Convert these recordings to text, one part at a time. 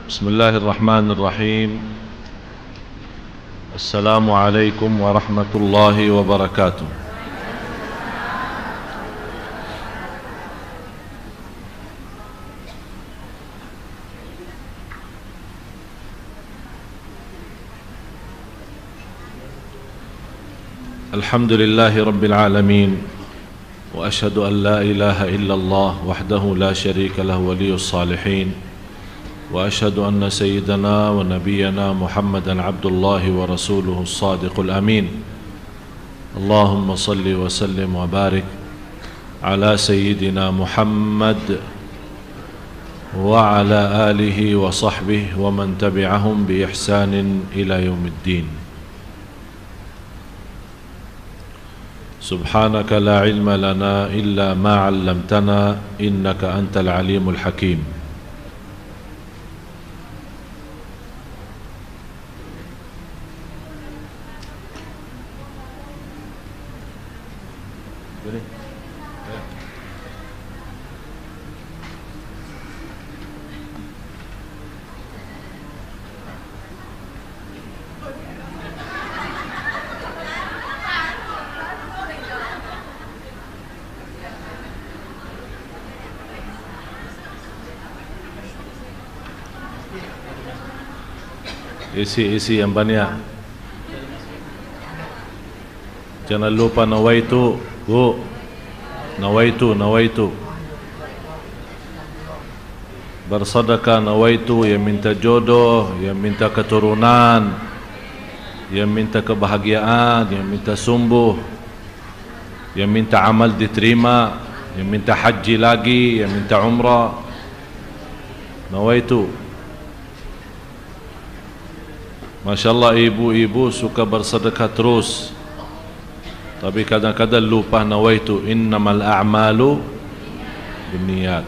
بسم الله الرحمن الرحيم. السلام عليكم ورحمة الله وبركاته. الحمد لله رب العالمين، وأشهد أن لا إله إلا الله وحده لا شريك له ولي الصالحين، وأشهد أن سيدنا ونبينا محمدا عبد الله ورسوله الصادق الأمين. اللهم صل وسلم وبارك على سيدنا محمد وعلى آله وصحبه ومن تبعهم بإحسان إلى يوم الدين. سبحانك لا علم لنا إلا ما علمتنا إنك أنت العليم الحكيم. Isi yang banyak. Jangan lupa nawaitu, Bu. Nawaitu. Bersedekah nawaitu, yang minta jodoh, yang minta keturunan, yang minta kebahagiaan, yang minta sembuh, yang minta amal diterima, yang minta haji lagi, yang minta umrah. Nawaitu. Masya Allah, ibu-ibu suka bersedekah terus, tapi kadang-kadang lupa nawaitu. Innamal a'malu binniyat.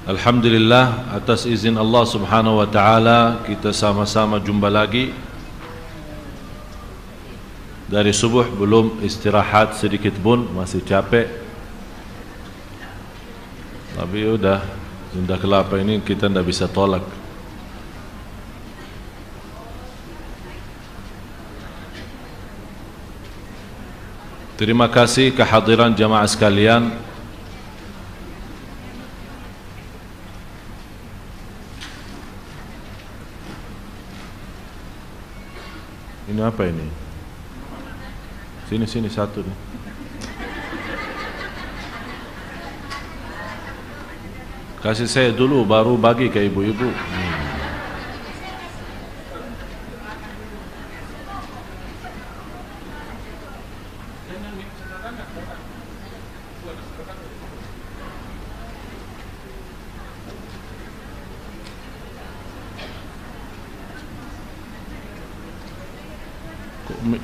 Alhamdulillah, atas izin Allah subhanahu wa ta'ala, kita sama-sama jumpa lagi. Dari subuh belum istirahat sedikit pun, masih capek. Tapi udah Sunda Kelapa ini kita tidak bisa tolak. Terima kasih kehadiran jamaah sekalian. Ini apa ini? Sini satu nih. Kasih saya dulu, baru bagi ke ibu-ibu.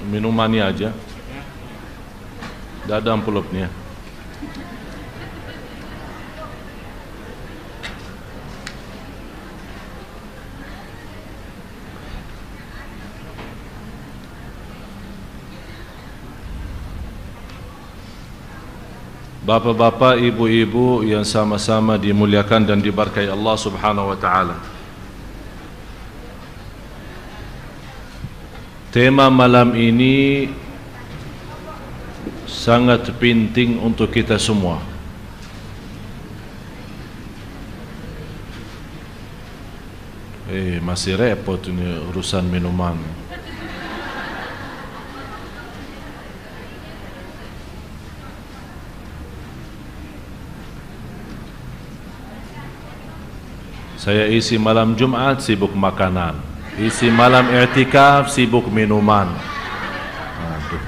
Minumannya aja. Tidak ada amplopnya. Bapak-bapak, ibu-ibu yang sama-sama dimuliakan dan diberkahi Allah subhanahu wa ta'ala. Tema malam ini sangat penting untuk kita semua. Masih repot ini urusan minuman. Saya isi malam Jumat sibuk makanan, isi malam i'tikaf sibuk minuman. Aduh.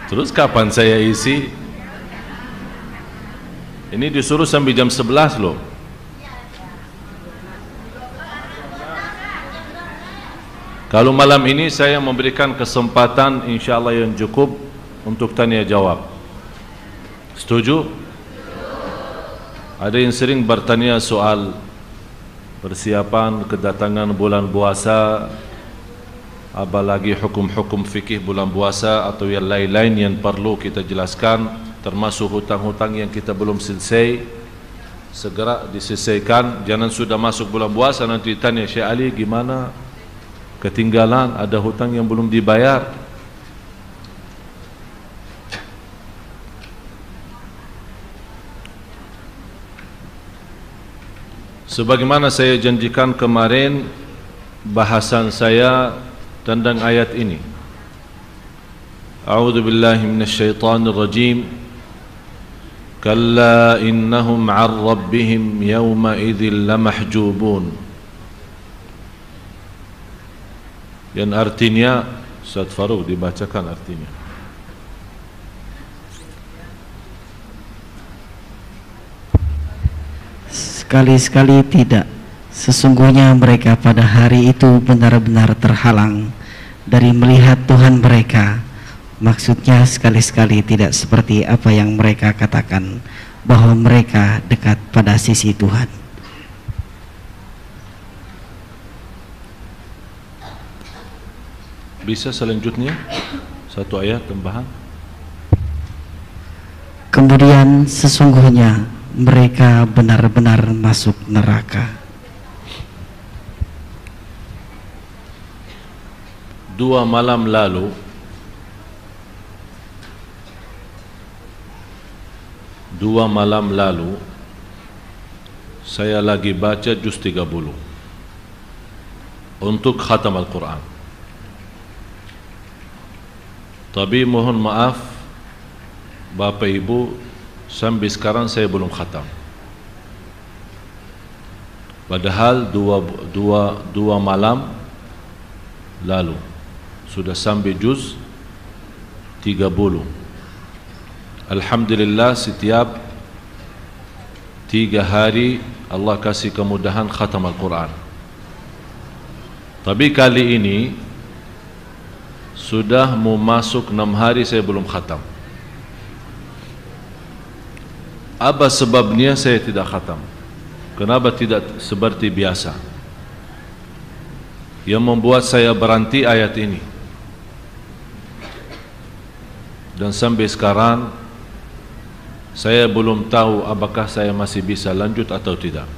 Terus kapan saya isi? Ini disuruh sampai jam 11 loh. Kalau malam ini saya memberikan kesempatan insyaallah yang cukup untuk tanya jawab. Setuju? Ada yang sering bertanya soal persiapan kedatangan bulan puasa, apalagi hukum-hukum fikih bulan puasa atau yang lain-lain yang perlu kita jelaskan. termasuk hutang-hutang yang kita belum selesai, segera diselesaikan. Jangan sudah masuk bulan puasa nanti tanya, Syekh Ali gimana, ketinggalan, ada hutang yang belum dibayar. Sebagaimana saya janjikan kemarin, bahasan saya tentang ayat ini. A'udzu billahi minasyaitonir rajim. Kalla innahum 'an rabbihim yawma idzil lamahjubun. Yang artinya, Ustaz Farouk dibacakan artinya. Sekali-sekali tidak. Sesungguhnya mereka pada hari itu benar-benar terhalang dari melihat Tuhan mereka. Maksudnya sekali-sekali tidak seperti apa yang mereka katakan, bahwa mereka dekat pada sisi Tuhan. Bisa selanjutnya satu ayat tambahan. Kemudian sesungguhnya mereka benar-benar masuk neraka. 2 malam lalu saya lagi baca juz 30 untuk khatam Al-Quran. Tapi mohon maaf Bapak Ibu, sampai sekarang saya belum khatam. Padahal dua malam lalu sudah sampai juz 30. Alhamdulillah, setiap 3 hari Allah kasih kemudahan khatam Al-Quran. Tapi kali ini sudah mau masuk 6 hari saya belum khatam. Apa sebabnya saya tidak khatam? Kenapa tidak seperti biasa? Yang membuat saya berhenti ayat ini. Dan sampai sekarang saya belum tahu apakah saya masih bisa lanjut atau tidak.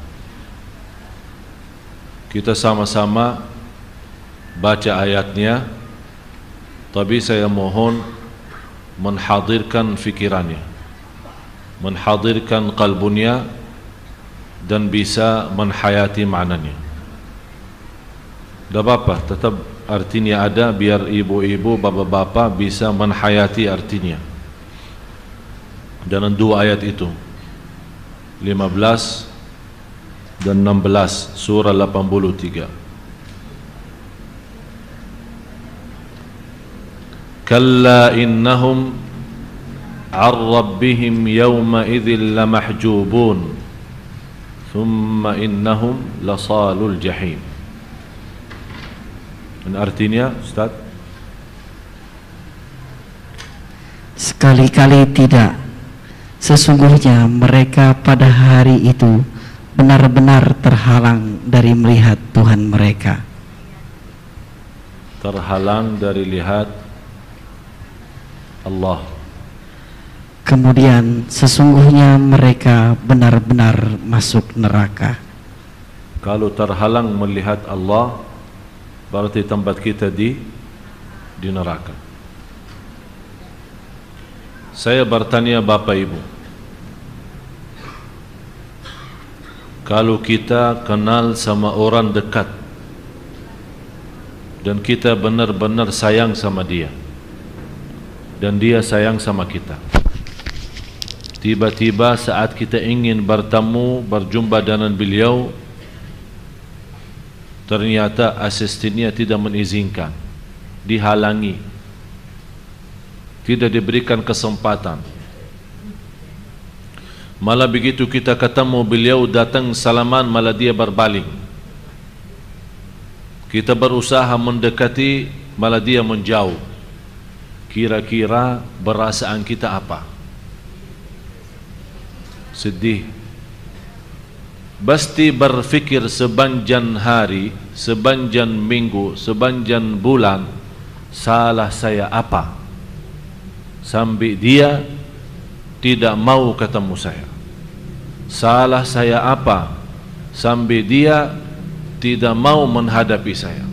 Kita sama-sama baca ayatnya, tapi saya mohon menhadirkan fikirannya, menhadirkan qalbunya, dan bisa menhayati maknanya. Tidak apa-apa, tetap artinya ada, biar ibu-ibu, bapak-bapak bisa menhayati artinya. Dalam 2 ayat itu 15 dan 16 surah 83. Kalla innahum 'an rabbihim yawma idzil lamahjubun thumma innahum lasalul jahim. Dan artinya, Ustaz? Sekali-kali tidak. Sesungguhnya mereka pada hari itu benar-benar terhalang dari melihat Tuhan mereka. Terhalang dari lihat Allah. Kemudian sesungguhnya mereka benar-benar masuk neraka. Kalau terhalang melihat Allah, berarti tempat kita di neraka. Saya bertanya Bapak Ibu, kalau kita kenal sama orang dekat dan kita benar-benar sayang sama dia dan dia sayang sama kita, tiba-tiba saat kita ingin bertemu, berjumpa dengan beliau, ternyata asistennya tidak mengizinkan, dihalangi, tidak diberikan kesempatan. Malah begitu kita ketemu beliau, datang salaman, malah dia berpaling. Kita berusaha mendekati, malah dia menjauh. Kira-kira perasaan kita apa? Sedih. Pasti berfikir sepanjang hari, sepanjang minggu, sepanjang bulan, salah saya apa? Sampai dia tidak mau ketemu saya? Salah saya apa sampai dia tidak mau menghadapi saya?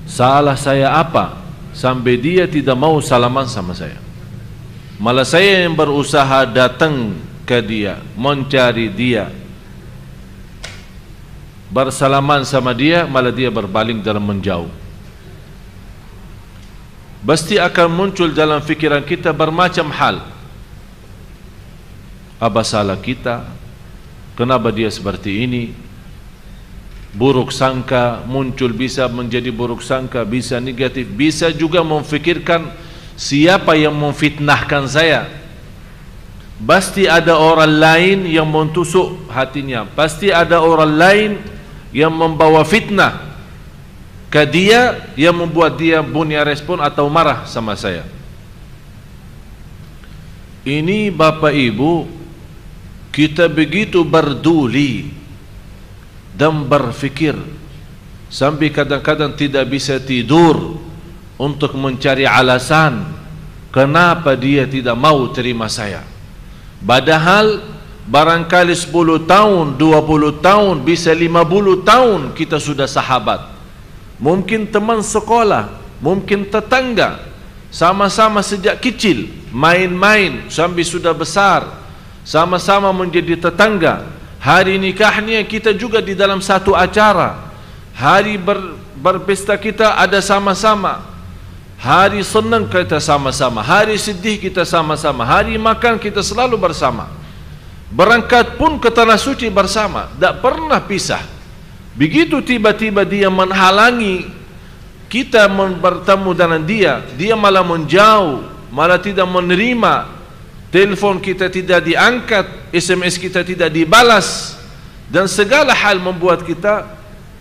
Salah saya apa sampai dia tidak mau salaman sama saya? Malah saya yang berusaha datang ke dia, mencari dia, bersalaman sama dia, malah dia berpaling dalam menjauh. Pasti akan muncul dalam fikiran kita bermacam hal. Apa salah kita? Kenapa dia seperti ini? Buruk sangka muncul, bisa menjadi buruk sangka, bisa negatif, bisa juga memfikirkan siapa yang memfitnahkan saya. Pasti ada orang lain yang mentusuk hatinya, pasti ada orang lain yang membawa fitnah ke dia, yang membuat dia punya respon atau marah sama saya. Ini Bapak Ibu, kita begitu berduli dan berfikir sampai kadang-kadang tidak bisa tidur untuk mencari alasan kenapa dia tidak mau terima saya. Padahal barangkali 10 tahun, 20 tahun, bisa 50 tahun kita sudah sahabat. Mungkin teman sekolah, mungkin tetangga, sama-sama sejak kecil, main-main sampai sudah besar, sama-sama menjadi tetangga. Hari nikahnya kita juga di dalam satu acara, hari berpesta kita ada sama-sama, hari senang kita sama-sama, hari sedih kita sama-sama, hari makan kita selalu bersama, berangkat pun ke tanah suci bersama, tak pernah pisah. Begitu tiba-tiba dia menghalangi kita bertemu dengan dia, dia malah menjauh, malah tidak menerima, telepon kita tidak diangkat, SMS kita tidak dibalas, dan segala hal membuat kita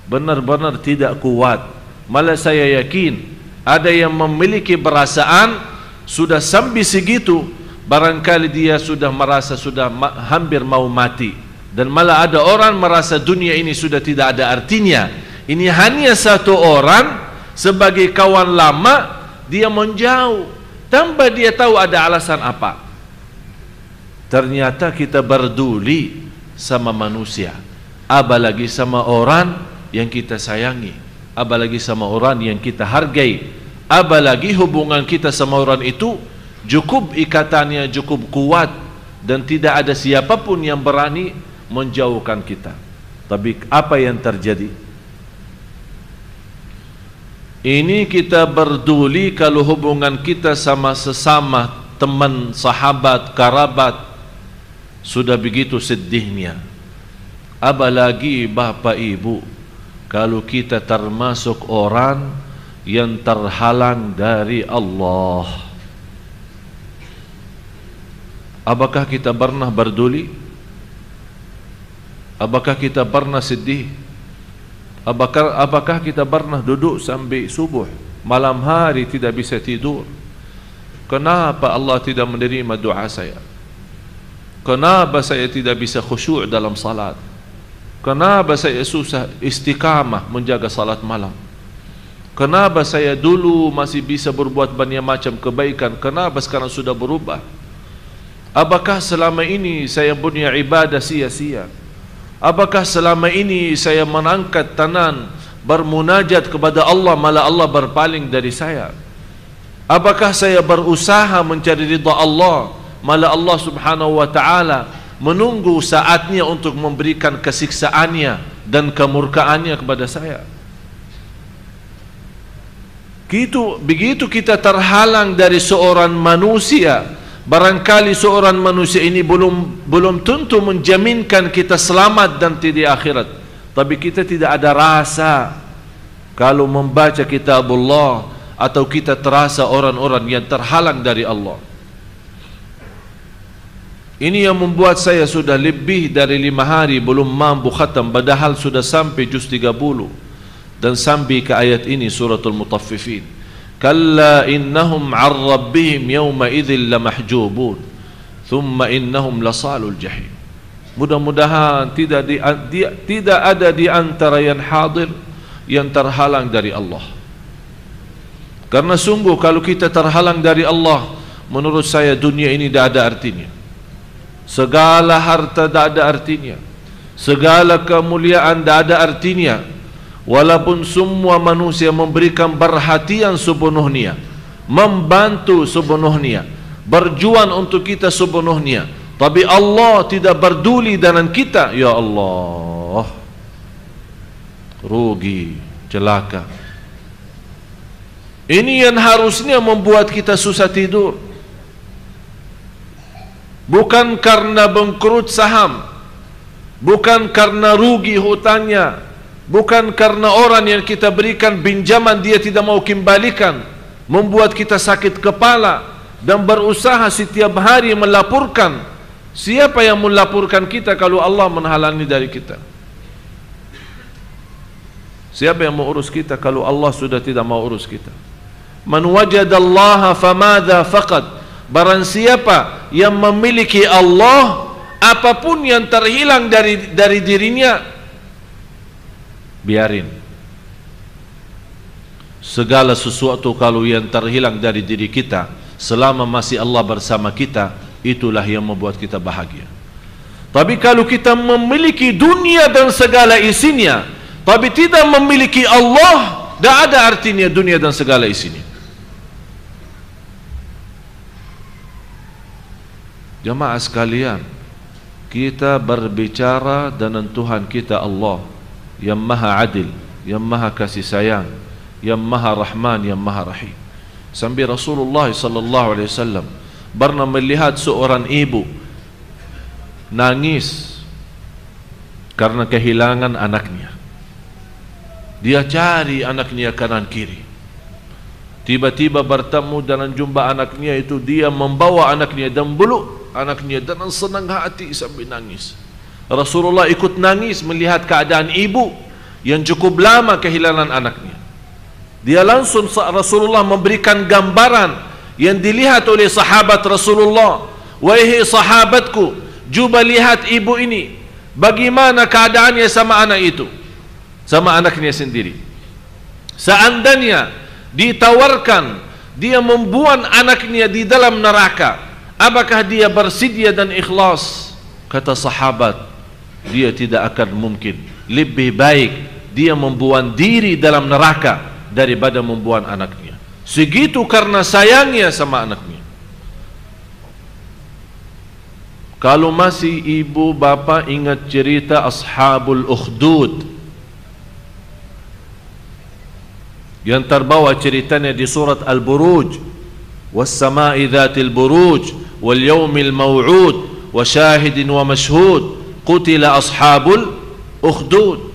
benar-benar tidak kuat. Malah saya yakin ada yang memiliki perasaan sudah sampai segitu, barangkali dia sudah merasa sudah hampir mau mati. Dan malah ada orang merasa dunia ini sudah tidak ada artinya. Ini hanya satu orang sebagai kawan lama, dia menjauh tanpa dia tahu ada alasan apa. Ternyata kita berduli sama manusia, apalagi sama orang yang kita sayangi, apalagi sama orang yang kita hargai, apalagi hubungan kita sama orang itu cukup ikatannya cukup kuat dan tidak ada siapapun yang berani menjauhkan kita. Tapi apa yang terjadi? Ini kita berduli kalau hubungan kita sama sesama teman, sahabat, kerabat sudah begitu sedihnya. Apalagi Bapak Ibu, kalau kita termasuk orang yang terhalang dari Allah. Apakah kita pernah berduli? Apakah kita pernah sedih? Apakah kita pernah duduk sampai subuh, malam hari tidak bisa tidur? Kenapa Allah tidak menerima doa saya? Kenapa saya tidak bisa khusyuk dalam salat? Kenapa saya susah istiqamah menjaga salat malam? Kenapa saya dulu masih bisa berbuat banyak macam kebaikan, kenapa sekarang sudah berubah? Apakah selama ini saya punya ibadah sia-sia? Apakah selama ini saya mengangkat tangan bermunajat kepada Allah, malah Allah berpaling dari saya? Apakah saya berusaha mencari ridha Allah, malah Allah subhanahu wa ta'ala menunggu saatnya untuk memberikan kesiksaannya dan kemurkaannya kepada saya? Begitu kita terhalang dari seorang manusia, barangkali seorang manusia ini belum tentu menjaminkan kita selamat dan di akhirat, tapi kita tidak ada rasa kalau membaca kitabullah atau kita terasa orang-orang yang terhalang dari Allah. Ini yang membuat saya sudah lebih dari 5 hari belum mampu khatam, padahal sudah sampai juz 30 dan sampai ke ayat ini suratul Mutaffifin. Kalla innahum 'an rabbihim yawma idzin lamahjubun thumma innahum lasalul jahim. Mudah-mudahan tidak ada di antara yang hadir yang terhalang dari Allah. Karena sungguh kalau kita terhalang dari Allah, menurut saya dunia ini tidak ada artinya. segala harta tak ada artinya, segala kemuliaan tak ada artinya, walaupun semua manusia memberikan perhatian sepenuhnya, membantu sepenuhnya, berjuang untuk kita sepenuhnya, tapi Allah tidak peduli dengan kita, ya Allah, rugi, celaka. Ini yang harusnya membuat kita susah tidur. Bukan karena bangkrut saham, bukan karena rugi hutangnya, bukan karena orang yang kita berikan pinjaman dia tidak mau kembalikan, membuat kita sakit kepala dan berusaha setiap hari melaporkan. Siapa yang melaporkan kita kalau Allah menghalangi dari kita? Siapa yang mau urus kita kalau Allah sudah tidak mau urus kita? Man wajadallaha famadha faqad. Barang siapa yang memiliki Allah, apapun yang terhilang dari dirinya, biarin. Segala sesuatu kalau yang terhilang dari diri kita, selama masih Allah bersama kita, itulah yang membuat kita bahagia. Tapi kalau kita memiliki dunia dan segala isinya, tapi tidak memiliki Allah, tidak ada artinya dunia dan segala isinya. Jamaah sekalian, kita berbicara dengan Tuhan kita Allah yang maha adil, yang maha kasih sayang, yang maha rahman, yang maha rahim. Sampai Rasulullah SAW pernah melihat seorang ibu nangis karena kehilangan anaknya. Dia cari anaknya kanan kiri, tiba-tiba bertemu dengan jumpa anaknya itu. Dia membawa anaknya dan peluk anaknya dengan senang hati sampai nangis. Rasulullah ikut nangis melihat keadaan ibu yang cukup lama kehilangan anaknya. Dia langsung Rasulullah memberikan gambaran yang dilihat oleh sahabat Rasulullah. Wahai sahabatku, coba lihat ibu ini, bagaimana keadaannya sama anak itu, sama anaknya sendiri. Seandainya ditawarkan dia membuang anaknya di dalam neraka, apakah dia bersedia dan ikhlas? Kata sahabat, dia tidak akan mungkin. Lebih baik dia membuang diri dalam neraka daripada membuang anaknya. Segitu karena sayangnya sama anaknya. Kalau masih ibu bapa ingat cerita Ashabul Ukhdud yang terbawa ceritanya di surat Al-Buruj, was-sama'i dhatil buruj wal yawmil maw'ud wa syahidin wa mashhud qutila ashabul ukhdud.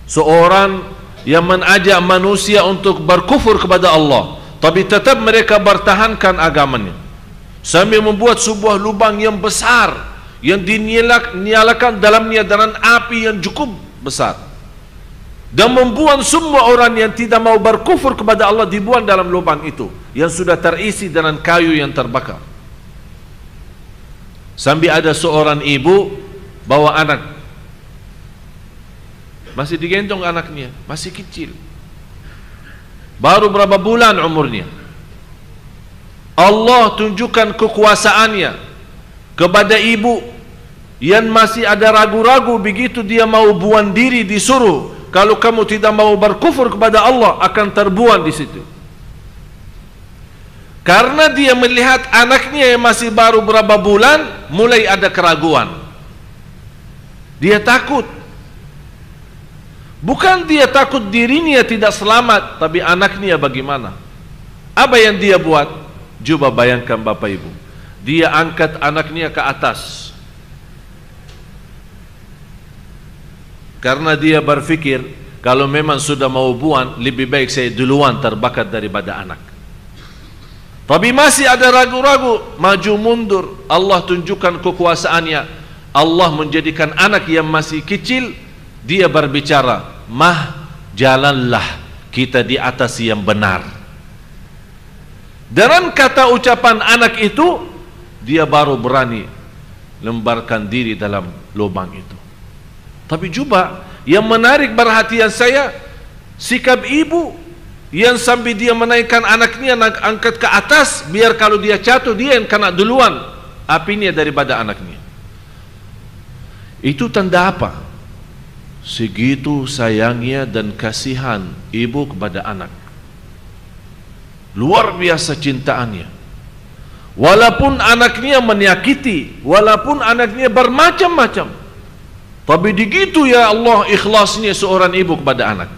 Seorang yang mengajak manusia untuk berkufur kepada Allah, tapi tetap mereka bertahankan agamanya, sambil membuat sebuah lubang yang besar yang dinyalakan dalamnya dengan api yang cukup besar, dan membuang semua orang yang tidak mau berkufur kepada Allah dibuang dalam lubang itu yang sudah terisi dengan kayu yang terbakar. Sambil ada seorang ibu bawa anak, masih digendong anaknya, masih kecil, baru berapa bulan umurnya. Allah tunjukkan kekuasaannya kepada ibu yang masih ada ragu-ragu. Begitu dia mau buang diri, disuruh, kalau kamu tidak mau berkufur kepada Allah akan terbuang di situ. Karena dia melihat anaknya yang masih baru berapa bulan, mulai ada keraguan. Dia takut. Bukan dia takut dirinya tidak selamat, tapi anaknya bagaimana? Apa yang dia buat? Coba bayangkan Bapak Ibu. Dia angkat anaknya ke atas, karena dia berfikir kalau memang sudah mau buang, lebih baik saya duluan terbakar daripada anak. Tapi masih ada ragu-ragu, maju mundur. Allah tunjukkan kekuasaannya. Allah menjadikan anak yang masih kecil, dia berbicara, "Mah, jalanlah kita di atas yang benar." Dengan kata ucapan anak itu, dia baru berani lemparkan diri dalam lubang itu. Tapi coba yang menarik perhatian saya, sikap ibu yang sambil dia menaikkan anaknya, angkat ke atas, biar kalau dia jatuh dia yang kena duluan. apinya daripada anaknya. Itu tanda apa? Segitu sayangnya dan kasihan ibu kepada anak. Luar biasa cintaannya. Walaupun anaknya menyakiti, walaupun anaknya bermacam-macam, tapi begitu ya Allah ikhlasnya seorang ibu kepada anak.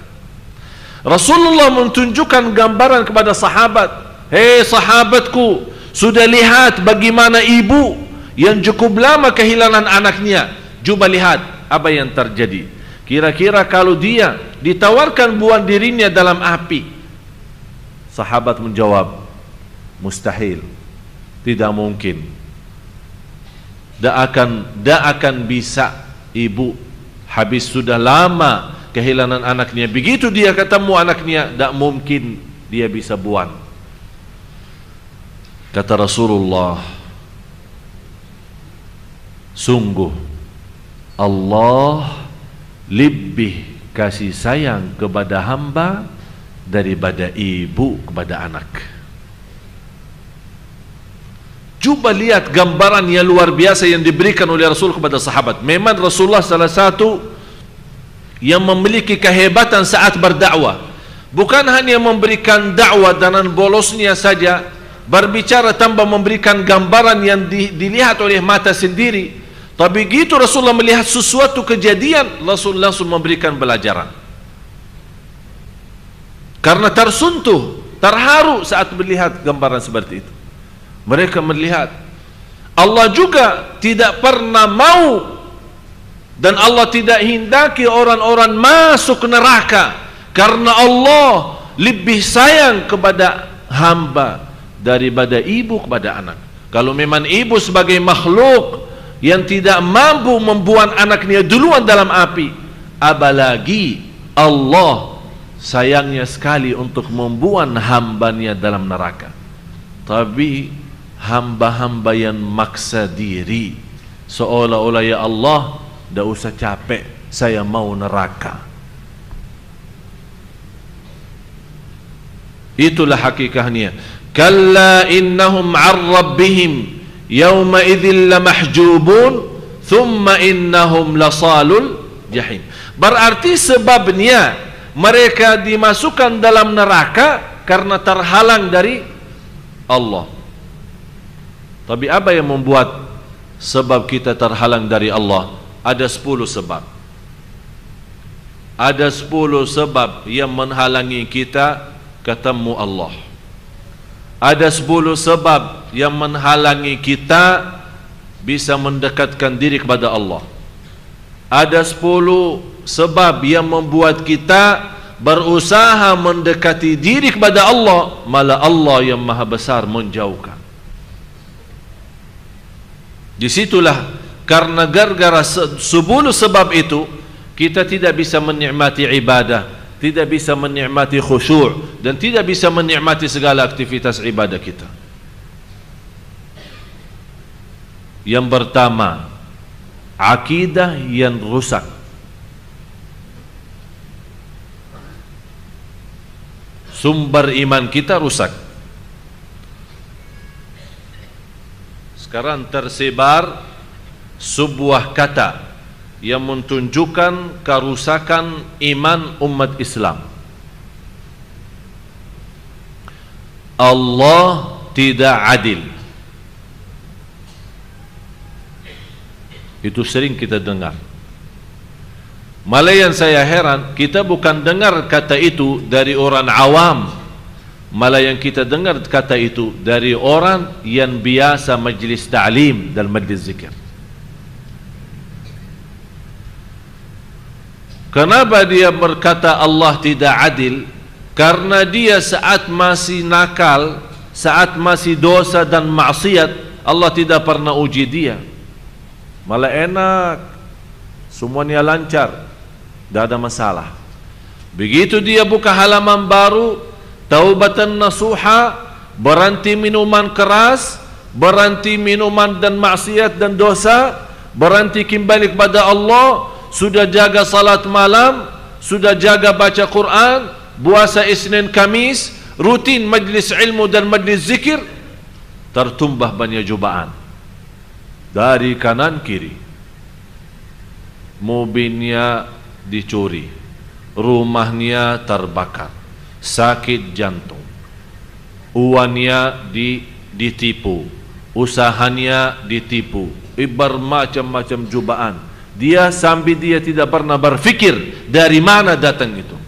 Rasulullah menunjukkan gambaran kepada sahabat, hei sahabatku, sudah lihat bagaimana ibu yang cukup lama kehilangan anaknya. Coba lihat apa yang terjadi. Kira-kira kalau dia ditawarkan buang dirinya dalam api, sahabat menjawab, mustahil, tidak mungkin. Tak akan bisa. Ibu habis sudah lama kehilangan anaknya, begitu dia ketemu anaknya, tak mungkin dia bisa buang. Kata Rasulullah, sungguh Allah lebih kasih sayang kepada hamba daripada ibu kepada anak. Coba lihat gambaran yang luar biasa yang diberikan oleh Rasul kepada sahabat. Memang Rasulullah salah satu yang memiliki kehebatan saat berdakwah. Bukan hanya memberikan dakwah dengan bolosnya saja, berbicara tanpa memberikan gambaran yang dilihat oleh mata sendiri. Tapi begitu Rasulullah melihat sesuatu kejadian, Rasul langsung memberikan pelajaran. Karena tersentuh, terharu saat melihat gambaran seperti itu. Mereka melihat Allah juga tidak pernah mau dan Allah tidak hendaki orang-orang masuk neraka, karena Allah lebih sayang kepada hamba daripada ibu kepada anak. Kalau memang ibu sebagai makhluk yang tidak mampu membuang anaknya duluan dalam api, apalagi Allah sayangnya sekali untuk membuang hambanya dalam neraka. Tapi hamba-hamba yang maksa diri, seolah-olah ya Allah, tidak usah capek, saya mau neraka. Itulah hakikatnya. Kalla innahum 'an rabbihim yawma idzin lamahjubun thumma innahum lasalul jahim. Berarti sebabnya mereka dimasukkan dalam neraka karena terhalang dari Allah. Tapi apa yang membuat sebab kita terhalang dari Allah? Ada 10 sebab. Ada 10 sebab yang menghalangi kita ketemu Allah. Ada 10 sebab yang menghalangi kita bisa mendekatkan diri kepada Allah. Ada 10 sebab yang membuat kita berusaha mendekati diri kepada Allah, malah Allah yang maha besar menjauhkan. Disitulah karena gara-gara 10 sebab itu kita tidak bisa menikmati ibadah, tidak bisa menikmati khusyuk, dan tidak bisa menikmati segala aktivitas ibadah kita. Yang pertama, akidah yang rusak. Sumber iman kita rusak. Sekarang tersebar sebuah kata yang menunjukkan kerusakan iman umat Islam. Allah tidak adil. Itu sering kita dengar. Malah yang saya heran, kita bukan dengar kata itu dari orang awam, malah yang kita dengar kata itu dari orang yang biasa majlis ta'lim dan majlis zikir. Kenapa dia berkata Allah tidak adil? Karena dia saat masih nakal, saat masih dosa dan maksiat, Allah tidak pernah uji dia. Malah enak, semuanya lancar, tidak ada masalah. Begitu dia buka halaman baru, taubatan nasuha, berhenti minuman keras, berhenti minuman dan maksiat dan dosa, berhenti kembali kepada Allah, sudah jaga salat malam, sudah jaga baca Quran, puasa Isnin Kamis, rutin majlis ilmu dan majlis zikir, tertumbah banyak cobaan. dari kanan kiri. Mobilnya dicuri, rumahnya terbakar, sakit jantung, uangnya ditipu, usahanya ditipu, bermacam-macam cobaan. Dia sampai dia tidak pernah berfikir dari mana datang itu.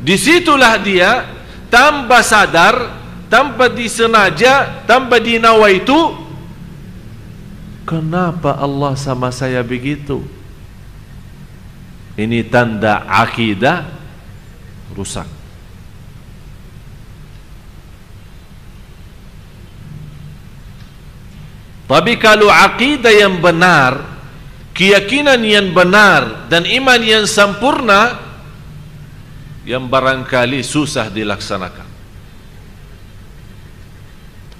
Disitulah dia tanpa sadar, tanpa disengaja, tanpa dinawa itu, kenapa Allah sama saya begitu? Ini tanda akidah rusak. Tapi kalau akidah yang benar, keyakinan yang benar dan iman yang sempurna, yang barangkali susah dilaksanakan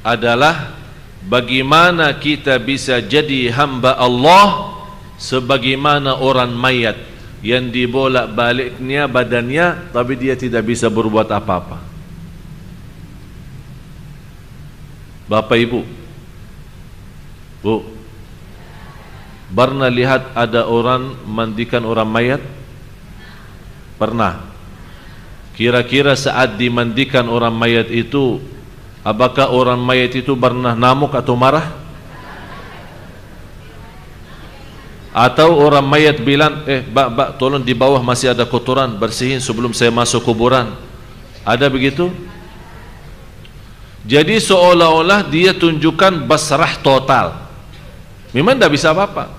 adalah bagaimana kita bisa jadi hamba Allah sebagaimana orang mayat yang dibolak-baliknya badannya tapi dia tidak bisa berbuat apa-apa. Bapak Ibu, Bu, pernah lihat ada orang mandikan orang mayat? Pernah. Kira-kira saat dimandikan orang mayat itu, apakah orang mayat itu pernah ngamuk atau marah? Atau orang mayat bilang, Mbak, tolong di bawah masih ada kotoran, bersihin sebelum saya masuk kuburan. Ada begitu? Jadi seolah-olah dia tunjukkan basrah total. Memang tidak bisa apa-apa.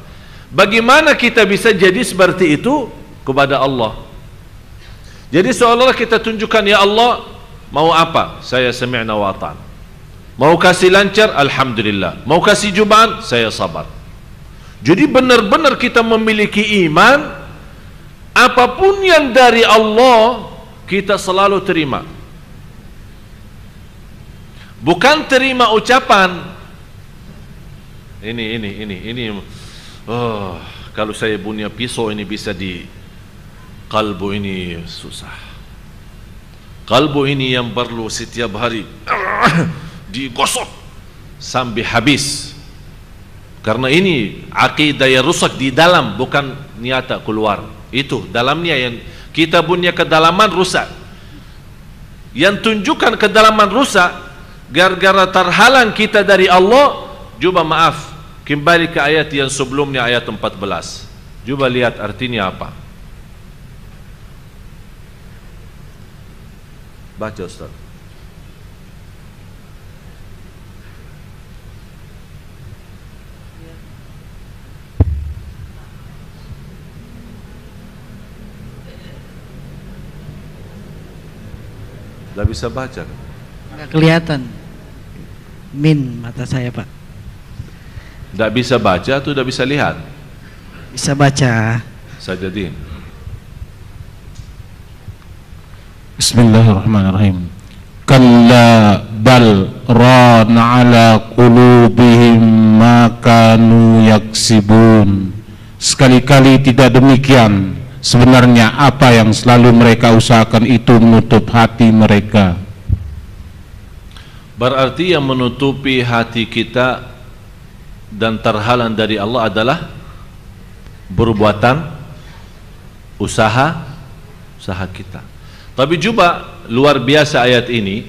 Bagaimana kita bisa jadi seperti itu kepada Allah? Jadi seolah-olah kita tunjukkan, ya Allah, mau apa? Saya sami'na wa ata'na. Mau kasih lancar, alhamdulillah. Mau kasih cobaan, saya sabar. Jadi benar-benar kita memiliki iman, apapun yang dari Allah kita selalu terima. Bukan terima ucapan. Ini. Oh, kalau saya punya pisau ini bisa di kalbu ini susah. Kalbu ini yang perlu setiap hari digosok sampai habis. Karena ini akidah yang rusak di dalam, bukan nyata keluar. Itu dalamnya yang kita punya kedalaman rusak. Yang tunjukkan kedalaman rusak gara-gara terhalang kita dari Allah. Coba maaf, kembali ke ayat yang sebelumnya, ayat 14. Coba lihat artinya apa. Baca Ustaz. Tidak bisa baca. Nggak kelihatan. Min mata saya, Pak. Tidak bisa baca atau tidak bisa lihat? Bisa baca. Sajadin. Bismillahirrahmanirrahim. Kalla bal rana ala qulubihim ma kanu yaksibun. Sekali-kali tidak demikian. Sebenarnya apa yang selalu mereka usahakan itu menutup hati mereka. Berarti yang menutupi hati kita dan terhalang dari Allah adalah perbuatan usaha kita. Tapi coba luar biasa ayat ini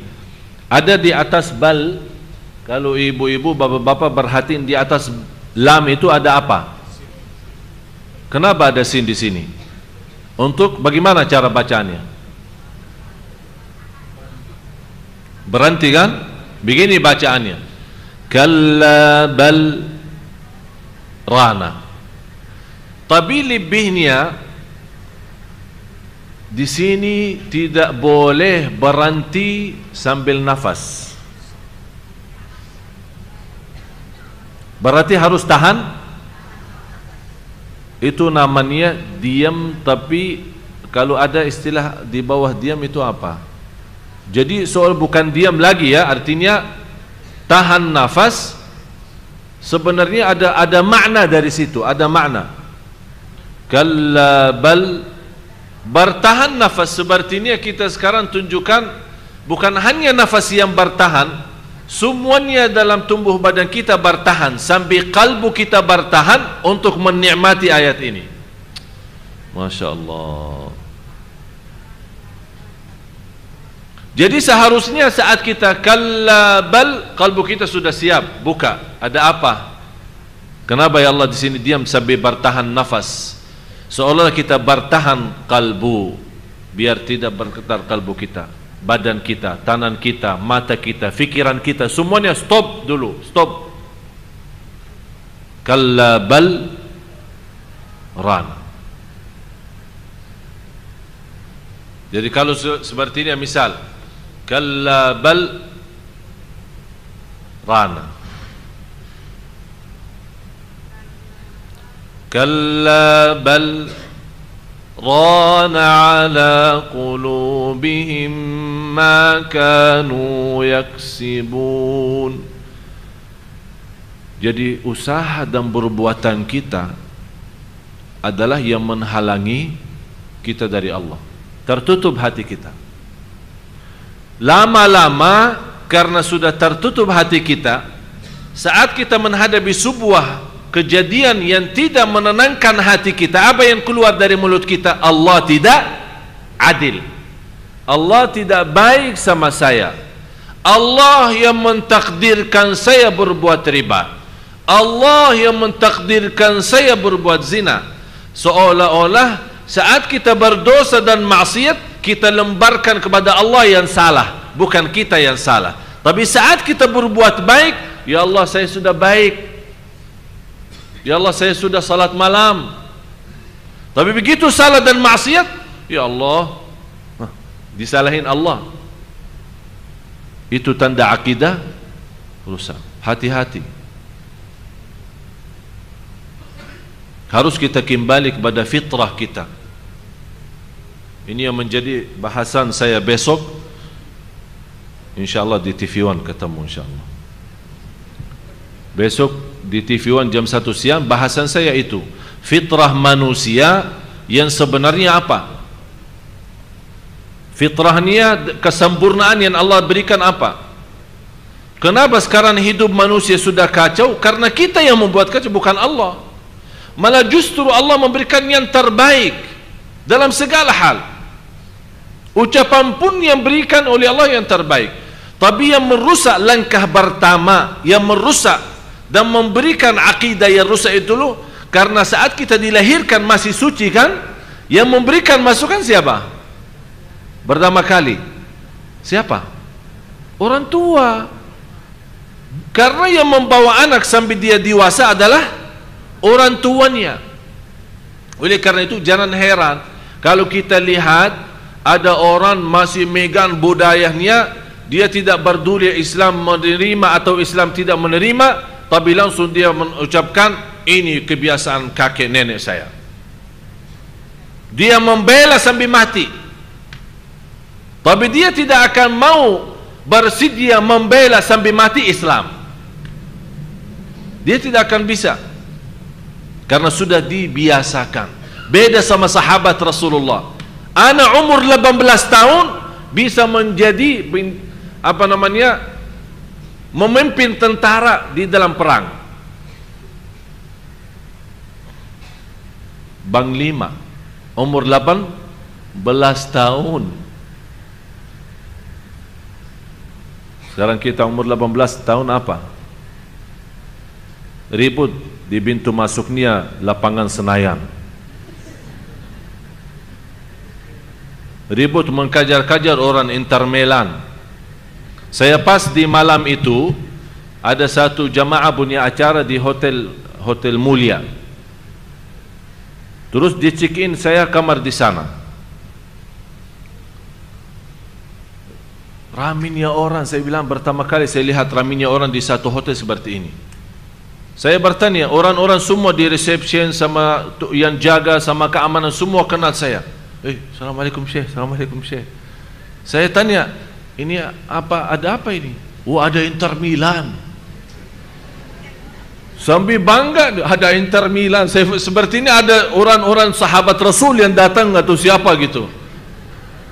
ada di atas bal. Kalau ibu-ibu, bapak-bapak perhatiin di atas lam itu ada apa? Kenapa ada sin di sini? Untuk bagaimana cara bacanya? Berhenti kan? Begini bacaannya. Kalla bal rana. Tapi lebihnya di sini tidak boleh berhenti sambil nafas. Berarti harus tahan. Itu namanya diam, tapi kalau ada istilah di bawah diam itu apa? Jadi soal bukan diam lagi ya, artinya tahan nafas. Sebenarnya ada makna dari situ, ada makna. Kalla bal, bertahan nafas. Sepertinya kita sekarang tunjukkan bukan hanya nafas yang bertahan, semuanya dalam tubuh badan kita bertahan sampai kalbu kita bertahan untuk menikmati ayat ini. Masya Allah. Jadi seharusnya saat kita kalla bal, kalbu kita sudah siap buka. Ada apa? Kenapa ya Allah di sini diam sampai bertahan nafas? Seolah kita bertahan kalbu, biar tidak bergetar kalbu kita, badan kita, tangan kita, mata kita, fikiran kita, semuanya stop dulu, stop. Kalla bal ran. Jadi kalau seperti ini misal, kalla bal rana, kalla bal rana ala qulubihim ma kanu yaksibun. Jadi usaha dan perbuatan kita adalah yang menghalangi kita dari Allah. Tertutup hati kita. Lama-lama karena sudah tertutup hati kita, saat kita menghadapi sebuah kejadian yang tidak menenangkan hati kita, apa yang keluar dari mulut kita? Allah tidak adil, Allah tidak baik sama saya, Allah yang mentakdirkan saya berbuat riba, Allah yang mentakdirkan saya berbuat zina. Seolah-olah saat kita berdosa dan maksiat, kita lembarkan kepada Allah yang salah, bukan kita yang salah. Tapi saat kita berbuat baik, ya Allah saya sudah baik, ya Allah saya sudah salat malam. Tapi begitu salah dan maksiat, ya Allah, disalahin Allah. Itu tanda akidah rusak. Hati-hati. Harus kita kembali kepada fitrah kita. Ini yang menjadi bahasan saya besok, InsyaAllah di TV1 ketemu InsyaAllah. Besok di TV1 jam 1 siang bahasan saya itu, fitrah manusia yang sebenarnya apa? Fitrahnya, kesempurnaan yang Allah berikan apa? Kenapa sekarang hidup manusia sudah kacau? Karena kita yang membuat kacau, bukan Allah. Malah justru Allah memberikan yang terbaik dalam segala hal. Ucapan pun yang berikan oleh Allah yang terbaik. Tapi yang merusak langkah pertama, yang merusak dan memberikan akidah yang rusak itu loh, karena saat kita dilahirkan masih suci kan, yang memberikan masukan siapa? Pertama kali siapa? Orang tua. Karena yang membawa anak sampai dia dewasa adalah orang tuanya. Oleh karena itu jangan heran kalau kita lihat ada orang masih megang budayanya, dia tidak peduli Islam menerima atau Islam tidak menerima, tapi langsung dia mengucapkan ini kebiasaan kakek nenek saya. Dia membela sampai mati, tapi dia tidak akan mau bersedia membela sampai mati Islam. Dia tidak akan bisa, karena sudah dibiasakan. Beda sama sahabat Rasulullah. Anak umur 18 tahun bisa menjadi memimpin tentara di dalam perang. Panglima umur 18 tahun. Sekarang kita umur 18 tahun apa? Ribut di pintu masuknya lapangan Senayan. Ribut mengkajar-kajar orang Inter Milan. Saya pas di malam itu ada satu jamaah punya acara di hotel mulia. Terus di check in saya kamar di sana. Raminya orang, saya bilang pertama kali saya lihat raminya orang di satu hotel seperti ini. Saya bertanya, orang-orang semua di reception sama yang jaga sama keamanan semua kenal saya. Assalamualaikum Syekh, Assalamualaikum Syekh. Saya tanya, ini apa, ada apa ini? Oh, ada Inter Milan. Sambil bangga ada Inter Milan. Saya seperti ini ada orang-orang sahabat Rasul yang datang atau siapa gitu.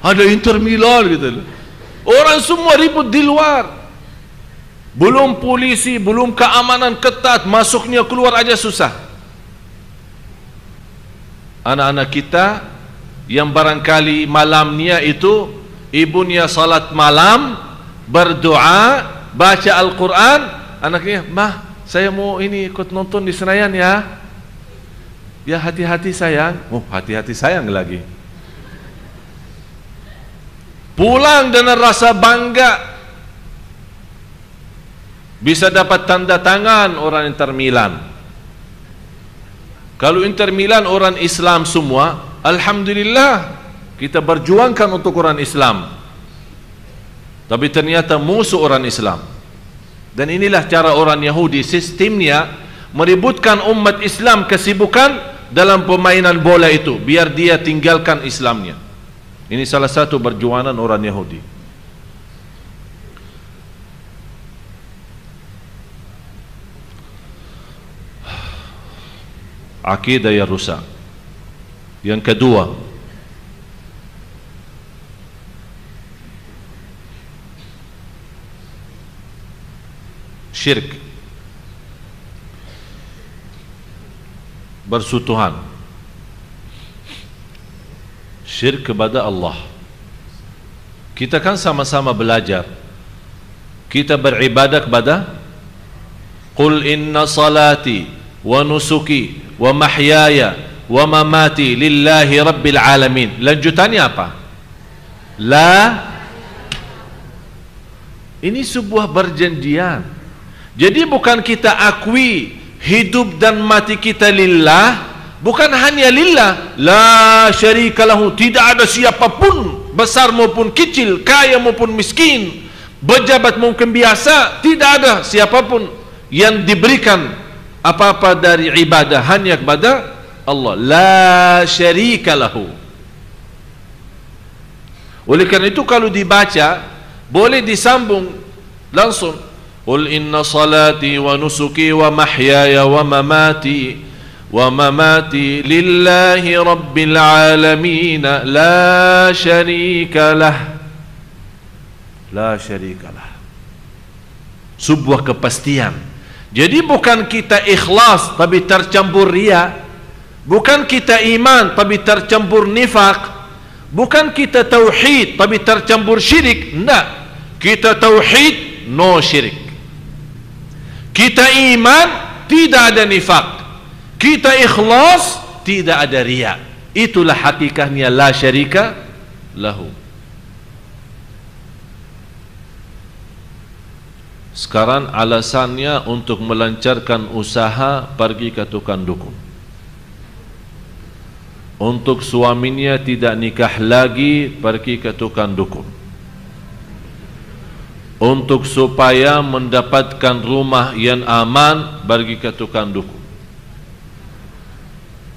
Ada Inter Milan gitu. Orang semua ribut di luar. belum polisi, belum keamanan ketat, masuknya keluar aja susah. Anak-anak kita yang barangkali malamnya itu ibunya salat malam, berdoa, baca Al-Quran, anaknya, "Mah, saya mau ini ikut nonton di Senayan ya." Ya, hati-hati sayang. Oh, hati-hati sayang lagi. Pulang dengan rasa bangga, bisa dapat tanda tangan orang Inter Milan. Kalau Inter Milan orang Islam semua, alhamdulillah, kita berjuangkan untuk orang Islam. Tapi ternyata musuh orang Islam. Dan inilah cara orang Yahudi, sistemnya meributkan umat Islam kesibukan dalam permainan bola itu, biar dia tinggalkan Islamnya. Ini salah satu perjuangan orang Yahudi. Akidah yang rusak. Yang kedua, syirik, bersutuhan, syirik kepada Allah. Kita kan sama-sama belajar, kita beribadah kepada Qul inna salati wa nusuki wa mahyaya wa mamati lillahi rabbil alamin. Lanjutannya apa? Ini sebuah perjanjian. Jadi bukan kita akui hidup dan mati kita lillah, bukan hanya lillah, la syarika lahu, tidak ada siapapun, besar maupun kecil, kaya maupun miskin, pejabat maupun biasa, tidak ada siapapun yang diberikan apa-apa dari ibadah, hanya kepada Allah. La syarika lahu. Oleh karena itu kalau dibaca boleh disambung langsung, Qul inna salati wa nusuki wa mahyaya wa mamati lillahi rabbil alamin la syarika lah. La syarika lah. Sebuah kepastian. Jadi bukan kita ikhlas tapi tercampur riya, bukan kita iman tapi tercampur nifaq, bukan kita tauhid tapi tercampur syirik. Enggak, kita tauhid, no syirik. Kita iman, tidak ada nifaq. Kita ikhlas, tidak ada riya. Itulah hakikatnya la syarika lahu. Sekarang alasannya untuk melancarkan usaha pergi ke tukang dukun. Untuk suaminya tidak nikah lagi, pergi ke tukang dukun. Untuk supaya mendapatkan rumah yang aman, pergi ke tukang dukun.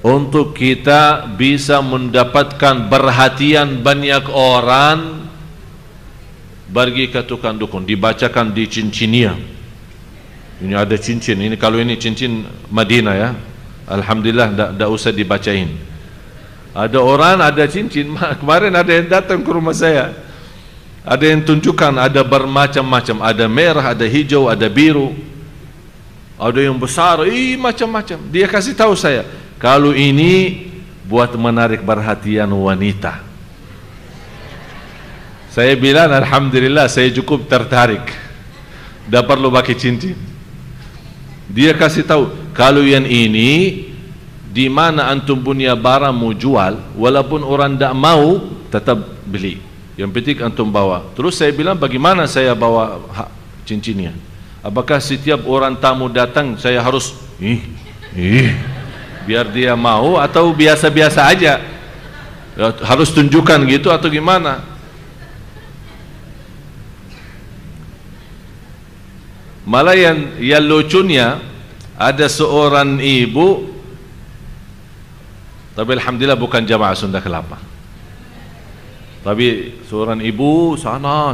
Untuk kita bisa mendapatkan perhatian banyak orang, pergi ke tukang dukun. Dibacakan di cincinnya. Ini ada cincin. Ini kalau ini cincin Madinah ya, alhamdulillah, tidak usah dibacain. Ada orang ada cincin. Kemarin ada yang datang ke rumah saya, ada yang tunjukkan, ada bermacam-macam, ada merah, ada hijau, ada biru, ada yang besar, macam-macam. Dia kasih tahu saya, kalau ini buat menarik perhatian wanita. Saya bilang alhamdulillah, saya cukup tertarik, tidak perlu pakai cincin. Dia kasih tahu, kalau yang ini di mana antum punya barang mau jual, walaupun orang tidak mau, tetap beli. Yang penting antum bawa. Terus saya bilang, bagaimana saya bawa cincinnya? Apakah setiap orang tamu datang saya harus biar dia mau, atau biasa-biasa aja? Harus tunjukkan gitu atau gimana? Malah yang lucunya, ada seorang ibu, tapi alhamdulillah bukan jamaah Sunda Kelapa, tapi seorang ibu sana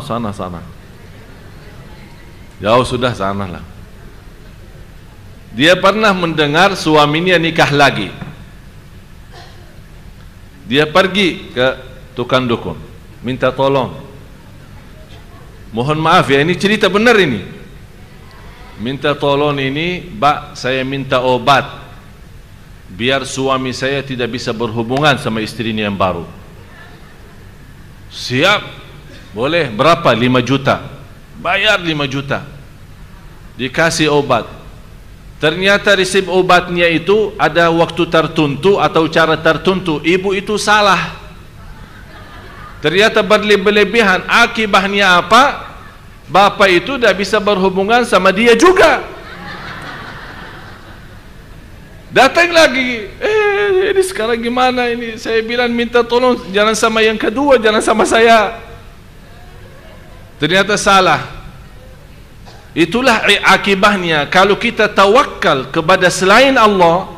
jauh sudah sana lah. Dia pernah mendengar suaminya nikah lagi. Dia pergi ke tukang dukun, minta tolong, mohon maaf ya, ini cerita benar ini. minta tolong ini, Pak, saya minta obat biar suami saya tidak bisa berhubungan sama istrinya yang baru. Siap, boleh. Berapa? 5 juta. Bayar 5 juta, dikasih obat. Ternyata resep obatnya itu ada waktu tertentu atau cara tertentu. Ibu itu salah, ternyata berlebihan. Akibatnya apa? Bapak itu tidak bisa berhubungan sama dia juga. Datang lagi, ini sekarang gimana ini? Saya bilang minta tolong jangan sama yang kedua, jangan sama saya. Ternyata salah. Itulah akibatnya. Kalau kita tawakal kepada selain Allah,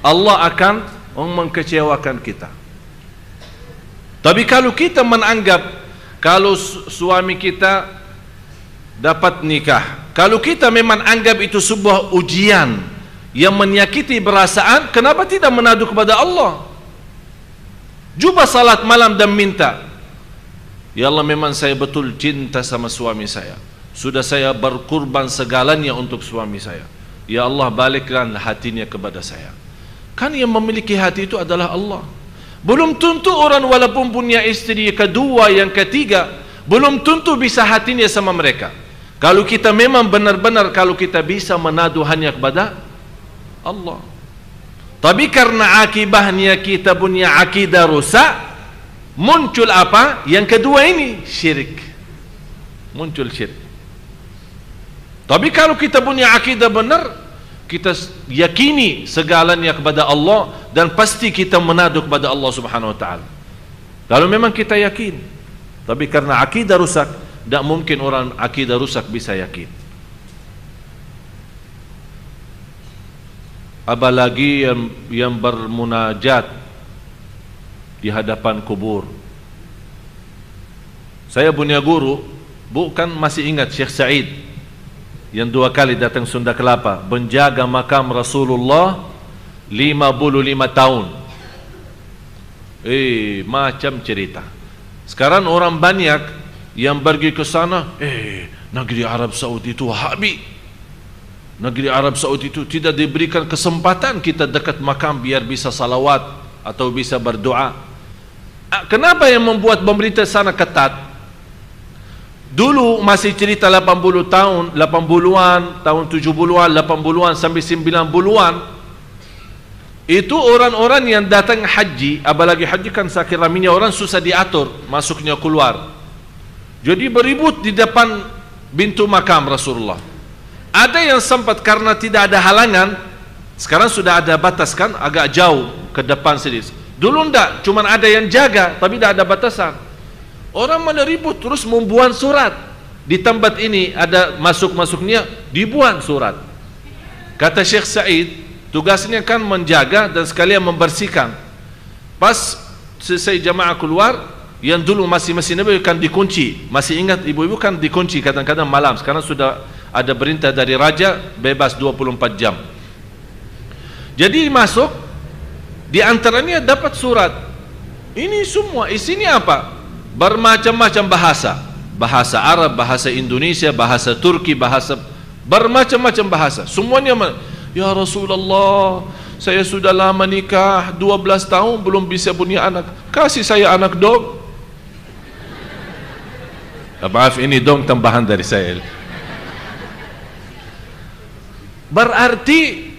Allah akan mengkecewakan kita. Tapi kalau kita menganggap kalau suami kita dapat nikah, kalau kita memang anggap itu sebuah ujian yang menyakiti perasaan, kenapa tidak menadu kepada Allah? Cuba salat malam dan minta, ya Allah, memang saya betul cinta sama suami saya, sudah saya berkorban segalanya untuk suami saya. Ya Allah, balikkan hatinya kepada saya. Kan yang memiliki hati itu adalah Allah. Belum tentu orang walaupun punya istri kedua, yang ketiga, belum tentu bisa hatinya sama mereka. Kalau kita memang benar-benar, kalau kita bisa menadu hanya kepada Allah. Tapi karena akibatnya kita punya akidah rusak, muncul apa? Yang kedua ini, syirik. Muncul syirik. Tapi kalau kita punya akidah benar, kita yakini segalanya kepada Allah, dan pasti kita menadu kepada Allah Subhanahu wa taala. Kalau memang kita yakin. Tapi karena akidah rusak, tidak mungkin orang akidah rusak bisa yakin. Apalagi yang bermunajat di hadapan kubur. Saya punya guru, bukan masih ingat Syekh Said yang 2 kali datang Sunda Kelapa, menjaga makam Rasulullah 55 tahun. Macam cerita. Sekarang orang banyak yang pergi ke sana, negeri Arab Saudi itu Wahabi. Negeri Arab Saudi itu tidak diberikan kesempatan kita dekat makam biar bisa salawat atau bisa berdoa. Kenapa yang membuat pemerintah sana ketat? Dulu masih cerita 80 tahun, 80-an, tahun 70-an, 80-an sampai 90-an. Itu orang-orang yang datang haji, apalagi haji kan sakit raminya orang susah diatur masuknya keluar. Jadi beribut di depan pintu makam Rasulullah. Ada yang sempat karena tidak ada halangan, sekarang sudah ada batas kan, agak jauh ke depan sedikit. Dulu enggak, cuma ada yang jaga, tapi tidak ada batasan. Orang mana ribut terus membuat surat. Di tempat ini ada masuk-masuknya, dibuat surat. Kata Syekh Said, tugasnya kan menjaga dan sekalian membersihkan. Pas selesai jamaah keluar, yang dulu masih Nabi kan dikunci. Masih ingat ibu-ibu kan dikunci kadang-kadang malam. Sekarang sudah ada perintah dari raja bebas 24 jam. Jadi masuk, di antaranya dapat surat. Ini semua isinya apa? Bermacam-macam bahasa. Bahasa Arab, bahasa Indonesia, bahasa Turki, bahasa bermacam-macam bahasa. Semuanya, ya Rasulullah, saya sudah lama nikah 12 tahun belum bisa punya anak. Kasih saya anak dong. Maaf, ini dong tambahan dari saya. Berarti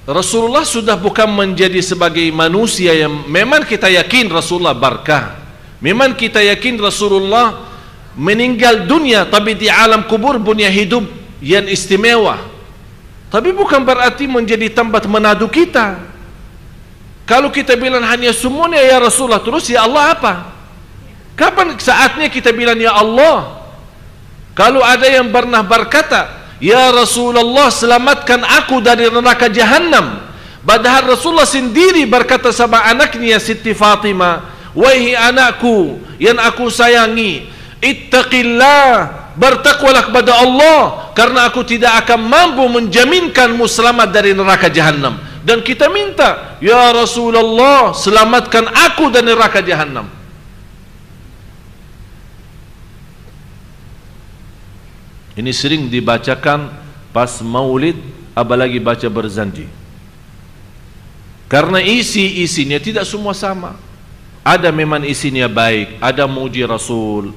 Rasulullah sudah bukan menjadi sebagai manusia yang memang kita yakin Rasulullah berkah. Memang kita yakin Rasulullah meninggal dunia, tapi di alam kubur punya hidup yang istimewa. Tapi bukan berarti menjadi tempat menadu kita. Kalau kita bilang hanya semuanya ya Rasulullah, terus ya Allah apa? Kapan saatnya kita bilang ya Allah? Kalau ada yang pernah berkata, ya Rasulullah, selamatkan aku dari neraka Jahannam. Padahal Rasulullah sendiri berkata sama anaknya Siti Fatimah, wahai anakku yang aku sayangi, ittaqillah, bertakwalah kepada Allah, karena aku tidak akan mampu menjaminkanmu selamat dari neraka Jahannam. Dan kita minta, ya Rasulullah, selamatkan aku dari neraka Jahannam. Ini sering dibacakan pas maulid apalagi baca berzanji. Karena isinya tidak semua sama. Ada memang isinya baik, ada muji Rasul,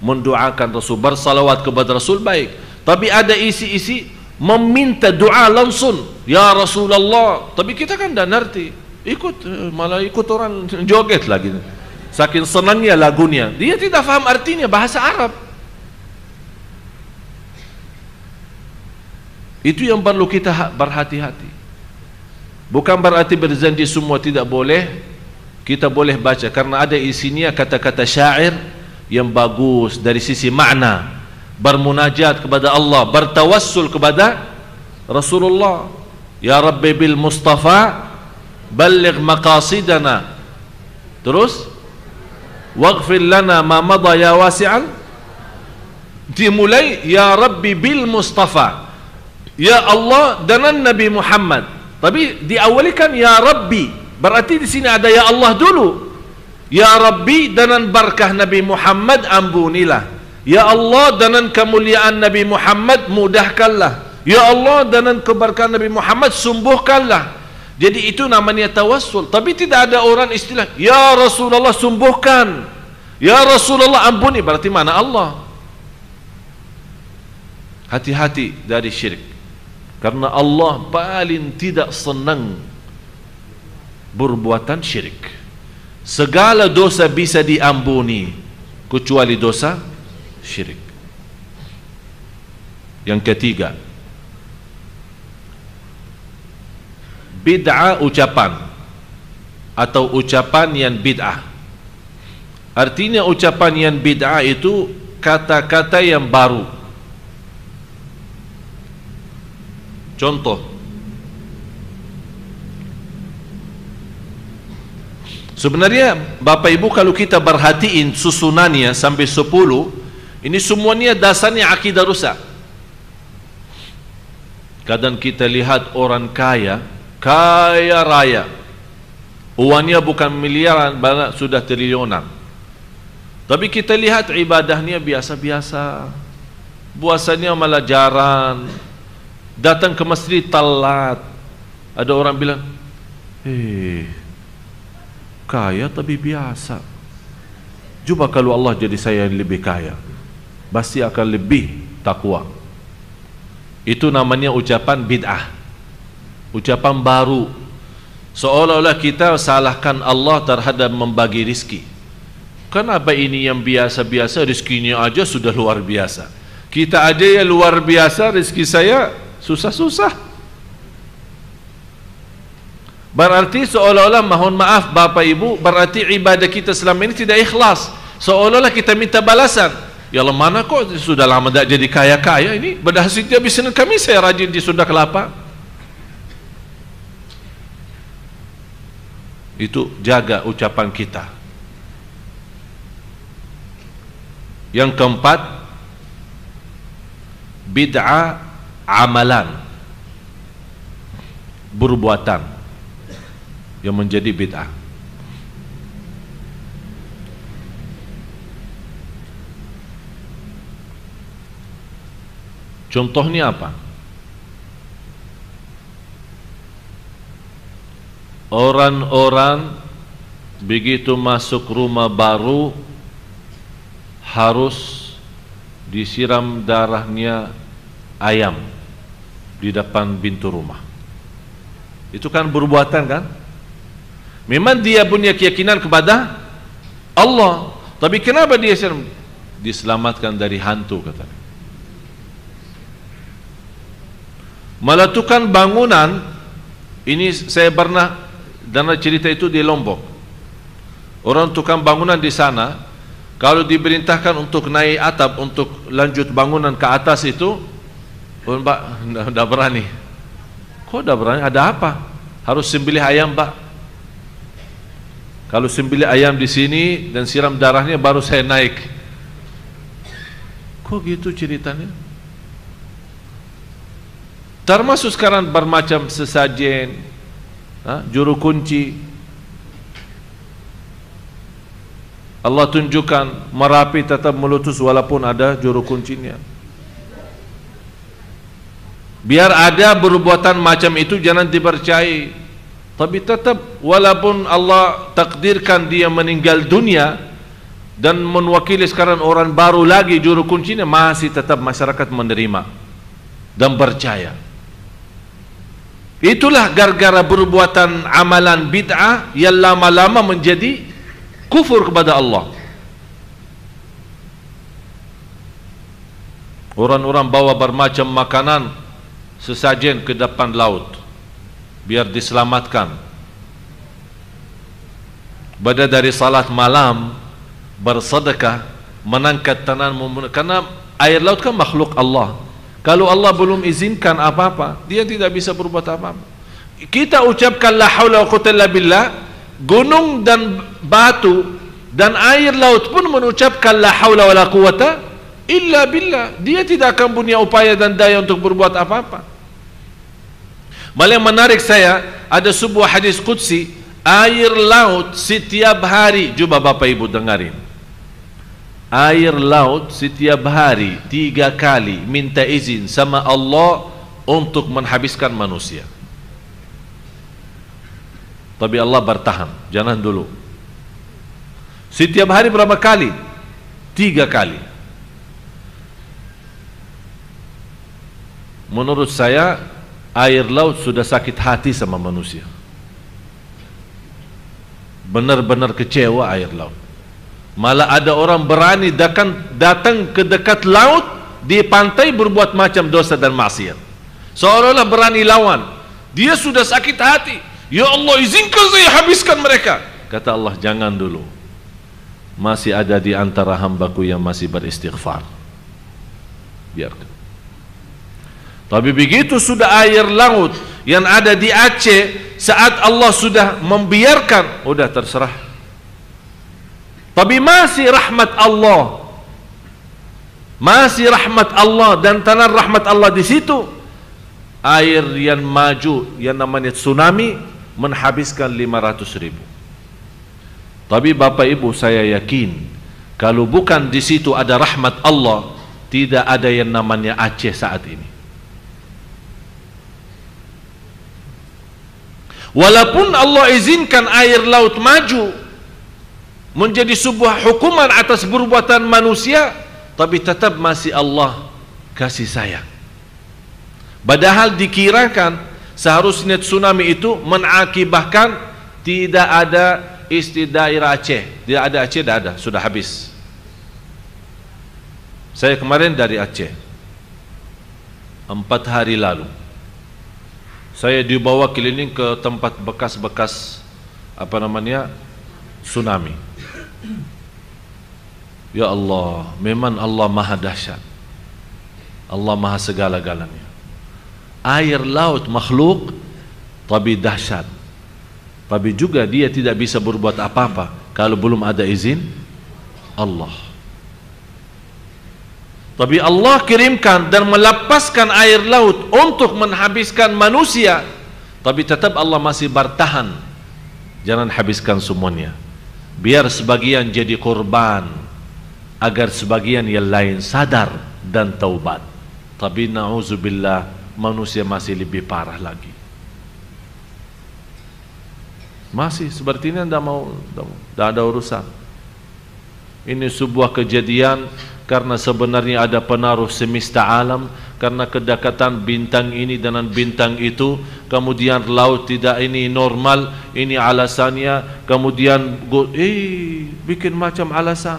mendoakan Rasul, bersalawat kepada Rasul, baik. Tapi ada isi meminta doa langsung, ya Rasulullah. Tapi kita kan tidak ngerti, malah ikut orang joget lagi. Saking senangnya lagunya, dia tidak faham artinya bahasa Arab. Itu yang perlu kita berhati-hati. Bukan berarti berzanji semua tidak boleh. Kita boleh baca karena ada isinya kata-kata syair yang bagus dari sisi makna, bermunajat kepada Allah, bertawassul kepada Rasulullah. Ya Rabbi bil Mustafa balligh maqasidana. Terus waghfir lana ma madha ya wasi'an. Dimulai ya Rabbi bil Mustafa, ya Allah dengan Nabi Muhammad. Tapi diawalikan ya Rabbi, berarti di sini ada ya Allah dulu. Ya Rabbi dengan barakah Nabi Muhammad ampunilah. Ya Allah dengan kemuliaan Nabi Muhammad mudahkanlah. Ya Allah dengan keberkahan Nabi Muhammad sembuhkanlah. Jadi itu namanya tawassul. Tapi tidak ada orang istilah ya Rasulullah sembuhkan, ya Rasulullah ampuni, berarti mana Allah? Hati-hati dari syirik. Karena Allah paling tidak senang berbuatan syirik. Segala dosa bisa diampuni kecuali dosa syirik. Yang ketiga, bid'ah ucapan atau ucapan yang bid'ah. Artinya ucapan yang bid'ah itu kata-kata yang baru. Contoh, sebenarnya Bapak Ibu kalau kita perhatiin susunannya sampai 10, ini semuanya dasarnya akidah rusak. Kadang kita lihat orang kaya raya, uangnya bukan miliaran, banyak sudah triliunan. Tapi kita lihat ibadahnya biasa-biasa, puasanya malah jarang, datang ke masjid telat. Ada orang bilang, kaya tapi biasa. Coba kalau Allah jadi saya yang lebih kaya, pasti akan lebih takwa. Itu namanya ucapan bid'ah, ucapan baru. Seolah-olah kita salahkan Allah terhadap membagi rizki. Kenapa ini yang biasa-biasa rizkinya aja sudah luar biasa, kita aja yang luar biasa rizki saya susah-susah. Berarti seolah-olah, mohon maaf Bapak Ibu, berarti ibadah kita selama ini tidak ikhlas. Seolah-olah kita minta balasan. Ya Allah, mana kok sudah lama tak jadi kaya-kaya ini, berhasilnya bisanan kami saya rajin di Sunda Kelapa. Itu jaga ucapan kita. Yang keempat, bid'ah amalan, perbuatan yang menjadi bid'ah. Contohnya apa? Orang-orang begitu masuk rumah baru harus disiram darahnya ayam di depan pintu rumah. Itu kan perbuatan kan? Memang dia punya keyakinan kepada Allah, tapi kenapa dia diselamatkan dari hantu katanya. Malah tukang bangunan ini, saya pernah dengar cerita itu di Lombok. Orang tukang bangunan di sana kalau diperintahkan untuk naik atap untuk lanjut bangunan ke atas itu, Pak, tidak berani. Kok tidak berani? Ada apa? Harus sembelih ayam, Pak. Kalau sembelih ayam di sini dan siram darahnya baru saya naik. Kok gitu ceritanya? Termasuk sekarang bermacam sesajen, juru kunci. Allah tunjukkan Merapi tetap meletus walaupun ada juru kuncinya. Biar ada perbuatan macam itu jangan dipercayai. Tapi tetap walaupun Allah takdirkan dia meninggal dunia dan mewakili sekarang orang baru lagi juru kuncinya, masih tetap masyarakat menerima dan percaya. Itulah gara-gara perbuatan amalan bid'ah yang lama-lama menjadi kufur kepada Allah. Orang-orang bawa bermacam makanan sesajen ke depan laut biar diselamatkan. Pada dari salat malam bersedekah, mengangkat tangan, karena air laut kan makhluk Allah. Kalau Allah belum izinkan apa-apa, dia tidak bisa berbuat apa-apa. Kita ucapkan la haula wa quwwata illa billah, gunung dan batu dan air laut pun mengucapkan la haula wa la quwwata illa billah. Dia tidak akan punya upaya dan daya untuk berbuat apa-apa. Malah yang menarik saya, ada sebuah hadis qudsi, air laut setiap hari, coba Bapak Ibu dengarin, air laut setiap hari 3 kali minta izin sama Allah untuk menghabiskan manusia. Tapi Allah bertahan, jangan dulu. Setiap hari berapa kali? 3 kali. Menurut saya air laut sudah sakit hati sama manusia. Benar-benar kecewa air laut. Malah ada orang berani datang ke dekat laut di pantai berbuat macam dosa dan maksiat, seolah-olah berani lawan. Dia sudah sakit hati, ya Allah izinkan saya habiskan mereka. Kata Allah, jangan dulu, masih ada di antara hambaku yang masih beristighfar, biarkan. Tapi begitu sudah air laut yang ada di Aceh, saat Allah sudah membiarkan, udah terserah. Tapi masih rahmat Allah, masih rahmat Allah dan tanah rahmat Allah di situ. Air yang maju yang namanya tsunami menghabiskan 500.000. Tapi Bapak Ibu, saya yakin kalau bukan di situ ada rahmat Allah, tidak ada yang namanya Aceh saat ini. Walaupun Allah izinkan air laut maju menjadi sebuah hukuman atas perbuatan manusia, tapi tetap masih Allah kasih sayang. Padahal dikirakan seharusnya tsunami itu mengakibatkan tidak ada daerah Aceh. Tidak ada Aceh, tidak ada, sudah habis. Saya kemarin dari Aceh 4 hari lalu. Saya dibawa keliling ke tempat bekas-bekas tsunami. Ya Allah, memang Allah maha dahsyat, Allah maha segala-galanya. Air laut makhluk tapi dahsyat, tapi juga dia tidak bisa berbuat apa-apa kalau belum ada izin Allah. Tapi Allah kirimkan dan melepaskan air laut untuk menghabiskan manusia, tapi tetap Allah masih bertahan, jangan habiskan semuanya, biar sebagian jadi korban, agar sebagian yang lain sadar dan taubat. Tapi na'udzubillah, manusia masih lebih parah lagi. Masih seperti ini, tidak ada urusan. Ini sebuah kejadian karena sebenarnya ada pengaruh semesta alam, karena kedekatan bintang ini dengan bintang itu, kemudian laut tidak ini normal, ini alasannya, kemudian bikin macam alasan.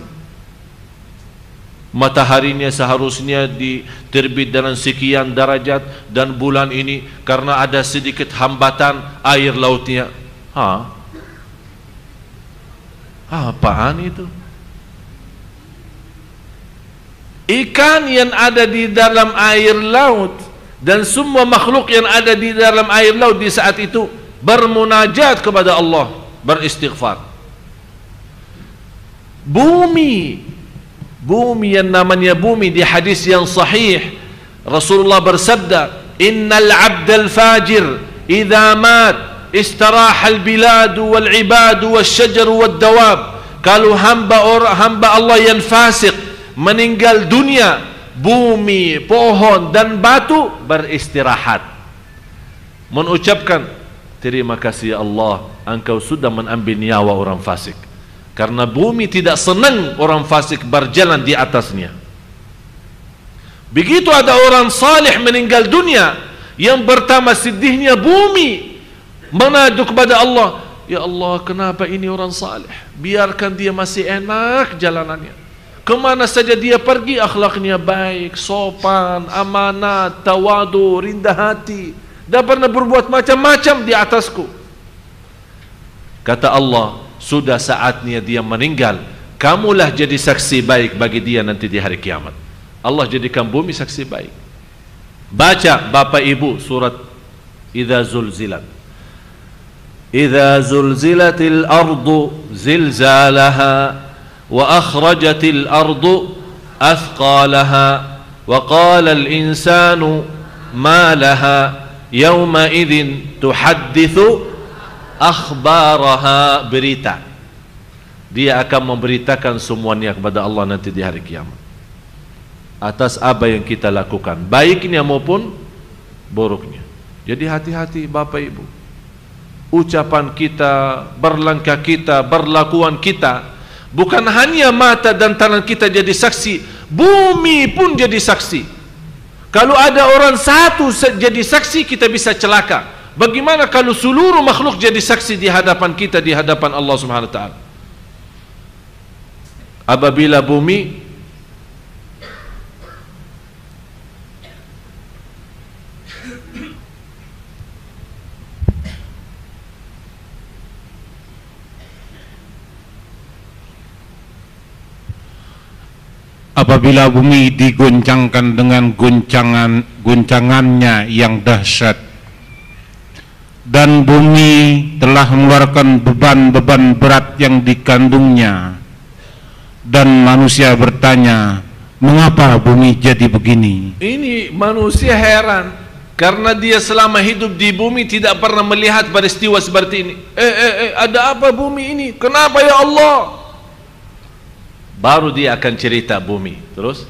Mataharinya seharusnya diterbit dengan sekian derajat, dan bulan ini karena ada sedikit hambatan air lautnya. Apaan itu? Ikan yang ada di dalam air laut dan semua makhluk yang ada di dalam air laut di saat itu bermunajat kepada Allah, beristighfar. Bumi yang namanya bumi, di hadis yang sahih Rasulullah bersabda, innal abdal fajir idza mat istaraha al biladu wal ibadu wasyajaru wad dawab. Kalau hamba Allah yang fasik meninggal dunia, bumi, pohon dan batu beristirahat, mengucapkan terima kasih ya Allah, Engkau sudah mengambil nyawa orang fasik. Karena bumi tidak senang orang fasik berjalan di atasnya. Begitu ada orang salih meninggal dunia, yang pertama sedihnya bumi mengadu kepada Allah, ya Allah, kenapa ini orang salih? Biarkan dia masih enak jalanannya. Kemana saja dia pergi akhlaknya baik, sopan, amanat, tawadu, rendah hati, dah pernah berbuat macam-macam di atasku. Kata Allah, sudah saatnya dia meninggal, kamulah jadi saksi baik bagi dia nanti di hari kiamat. Allah jadikan bumi saksi baik. Baca Bapak Ibu surat Idza Zulzilat. Idza zulzilatil ardu zilzalaha wa akhrajatil ardu athqalaha wa qala al insanu ma laha yawma idzin tuhadditsu akhbaraha. Berita, dia akan memberitakan semuanya kepada Allah nanti di hari kiamat atas apa yang kita lakukan, baiknya maupun buruknya. Jadi hati-hati Bapak Ibu, ucapan kita, berlangkah kita, berlakuan kita, bukan hanya mata dan tangan kita jadi saksi, bumi pun jadi saksi. Kalau ada orang satu jadi saksi, kita bisa celaka. Bagaimana kalau seluruh makhluk jadi saksi di hadapan kita, di hadapan Allah Subhanahu wa taala? Apabila bumi digoncangkan dengan goncangannya yang dahsyat, dan bumi telah mengeluarkan beban-beban berat yang dikandungnya, dan manusia bertanya, mengapa bumi jadi begini? Ini manusia heran, karena dia selama hidup di bumi tidak pernah melihat peristiwa seperti ini. Ada apa bumi ini? Kenapa ya Allah? Baru dia akan cerita bumi. Terus,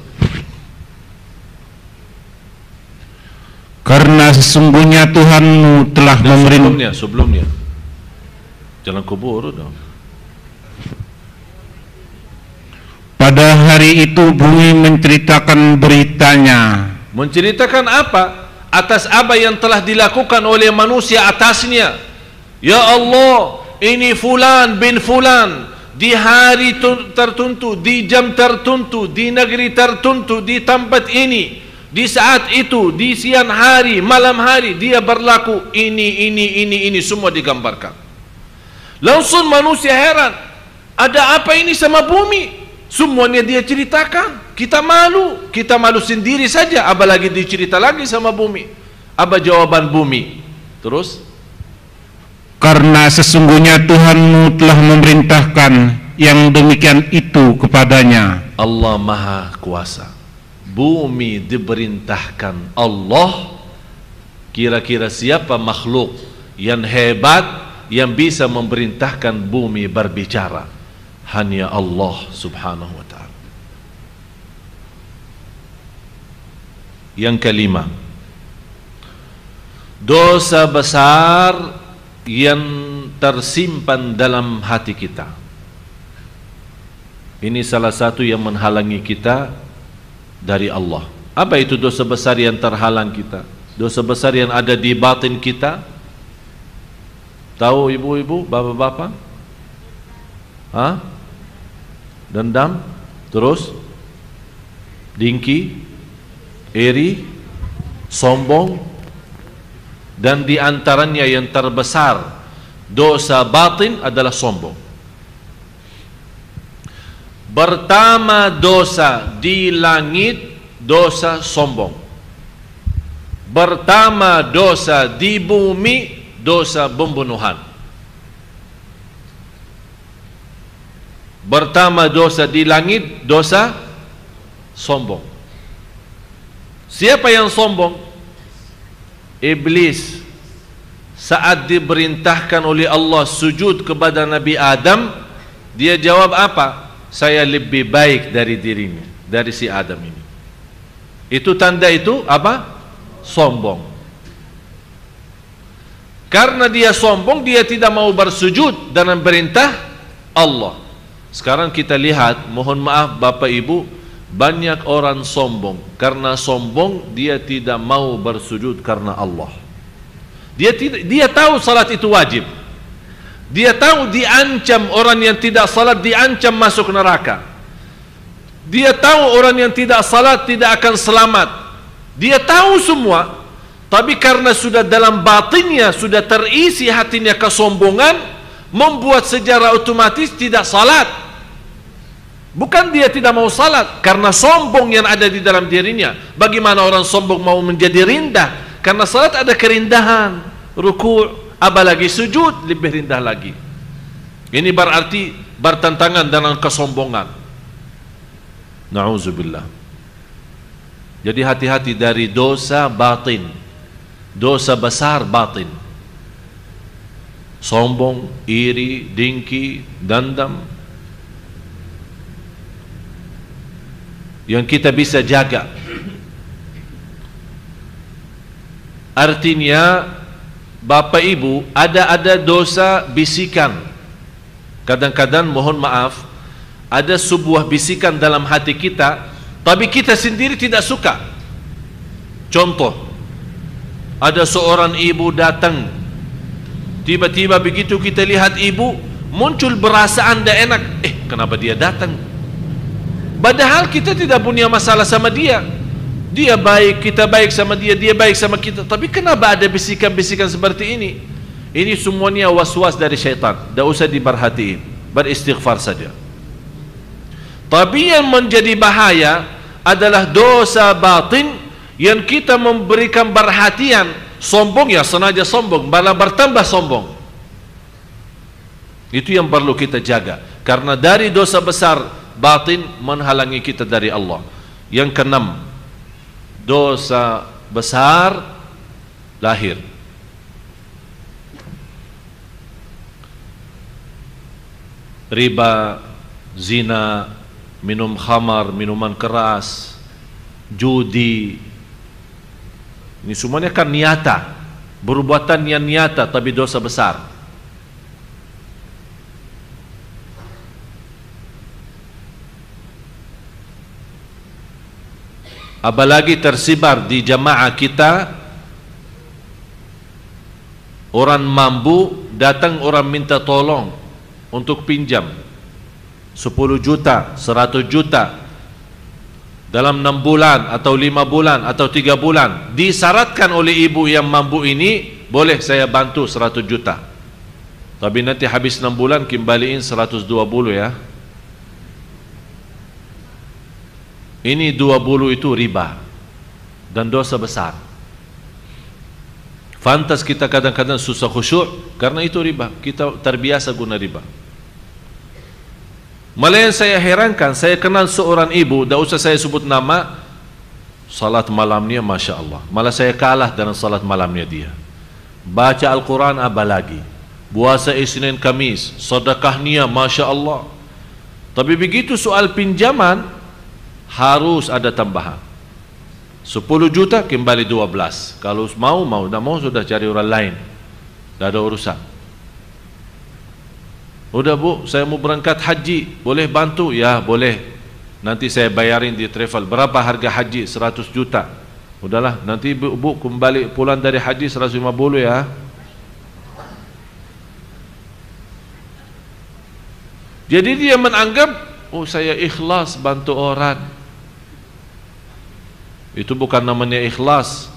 karena sesungguhnya Tuhanmu telah memerintahkan. Sebelumnya jangan kubur dong. Pada hari itu bumi menceritakan beritanya. Menceritakan apa? Atas apa yang telah dilakukan oleh manusia atasnya. Ya Allah, ini fulan bin fulan di hari tertentu, di jam tertentu, di negeri tertentu, di tempat ini, di saat itu, di siang hari, malam hari, dia berlaku ini semua digambarkan. Langsung manusia heran, ada apa ini sama bumi? Semuanya dia ceritakan. Kita malu sendiri saja, apalagi dicerita lagi sama bumi. Apa jawaban bumi? Terus, karena sesungguhnya Tuhanmu telah memerintahkan yang demikian itu kepadanya. Allah Maha Kuasa. Bumi diperintahkan Allah. Kira-kira siapa makhluk yang hebat yang bisa memerintahkan bumi berbicara? Hanya Allah Subhanahu wa ta'ala. Yang kelima, dosa besar yang tersimpan dalam hati kita. Ini salah satu yang menghalangi kita dari Allah. Apa itu dosa besar yang terhalang kita? Dosa besar yang ada di batin kita. Tahu ibu-ibu, bapak-bapak? Dendam, terus dengki, iri, sombong, dan di antaranya yang terbesar dosa batin adalah sombong. Pertama dosa di langit, dosa sombong. Pertama dosa di bumi, dosa pembunuhan. Pertama dosa di langit, dosa sombong. Siapa yang sombong? Iblis. Saat diperintahkan oleh Allah sujud kepada Nabi Adam, dia jawab apa? Saya lebih baik dari dirinya, dari si Adam ini. Itu tanda itu apa? Sombong. Karena dia sombong, dia tidak mau bersujud dalam perintah Allah. Sekarang kita lihat, mohon maaf Bapak Ibu, banyak orang sombong. Karena sombong, dia tidak mau bersujud karena Allah. Dia tahu salat itu wajib. Dia tahu diancam orang yang tidak salat, diancam masuk neraka. Dia tahu orang yang tidak salat tidak akan selamat. Dia tahu semua, tapi karena sudah dalam batinnya sudah terisi hatinya kesombongan, membuat secara otomatis tidak salat. Bukan dia tidak mau salat, karena sombong yang ada di dalam dirinya. Bagaimana orang sombong mau menjadi rendah? Karena salat ada kerindahan, ruku', apalagi sujud lebih rendah lagi. Ini berarti bertentangan dengan kesombongan. Na'udzubillah. Jadi hati-hati dari dosa batin, dosa besar batin. Sombong, iri, dengki, dendam, yang kita bisa jaga. Artinya Bapak Ibu, ada dosa bisikan. Kadang-kadang mohon maaf, ada sebuah bisikan dalam hati kita, tapi kita sendiri tidak suka. Contoh, ada seorang ibu datang, tiba-tiba begitu kita lihat ibu, muncul perasaan tidak enak. Kenapa dia datang? Padahal kita tidak punya masalah sama dia. Dia baik, kita baik sama dia, dia baik sama kita. Tapi kenapa ada bisikan-bisikan seperti ini? Ini semuanya was-was dari syaitan. Tidak usah diperhatiin, beristighfar saja. Tapi yang menjadi bahaya adalah dosa batin yang kita memberikan perhatian. Sombong ya sengaja sombong, malah bertambah sombong. Itu yang perlu kita jaga, karena dari dosa besar batin menghalangi kita dari Allah. Yang keenam, dosa besar lahir. Riba, zina, minum khamar, minuman keras, judi. Ini semuanya kan nyata, perbuatan yang nyata tapi dosa besar. Apalagi tersebar di jamaah kita, orang mampu datang, orang minta tolong untuk pinjam 10 juta, 100 juta dalam 6 bulan atau 5 bulan atau 3 bulan. Disyaratkan oleh ibu yang mampu ini, boleh saya bantu 100 juta, tapi nanti habis 6 bulan kembaliin 120 ya. Ini 20 itu riba dan dosa besar. Fantas kita kadang-kadang susah khusyuk karena itu riba. Kita terbiasa guna riba. Malah yang saya herankan, saya kenal seorang ibu, tidak usah saya sebut nama, salat malamnya Masya Allah. Malah saya kalah dengan salat malamnya dia. Baca Al-Quran apalagi, puasa Isnin Kamis, sedekahnya Masya Allah. Tapi begitu soal pinjaman, harus ada tambahan. 10 juta kembali 12. Kalau mau, tidak mau sudah cari orang lain, tidak ada urusan. Udah bu, saya mau berangkat haji, boleh bantu? Ya boleh, nanti saya bayarin di travel. Berapa harga haji? 100 juta. Udahlah, nanti bu kembali pulang dari haji 150 ya. Jadi dia menganggap, oh saya ikhlas bantu orang. Itu bukan namanya ikhlas.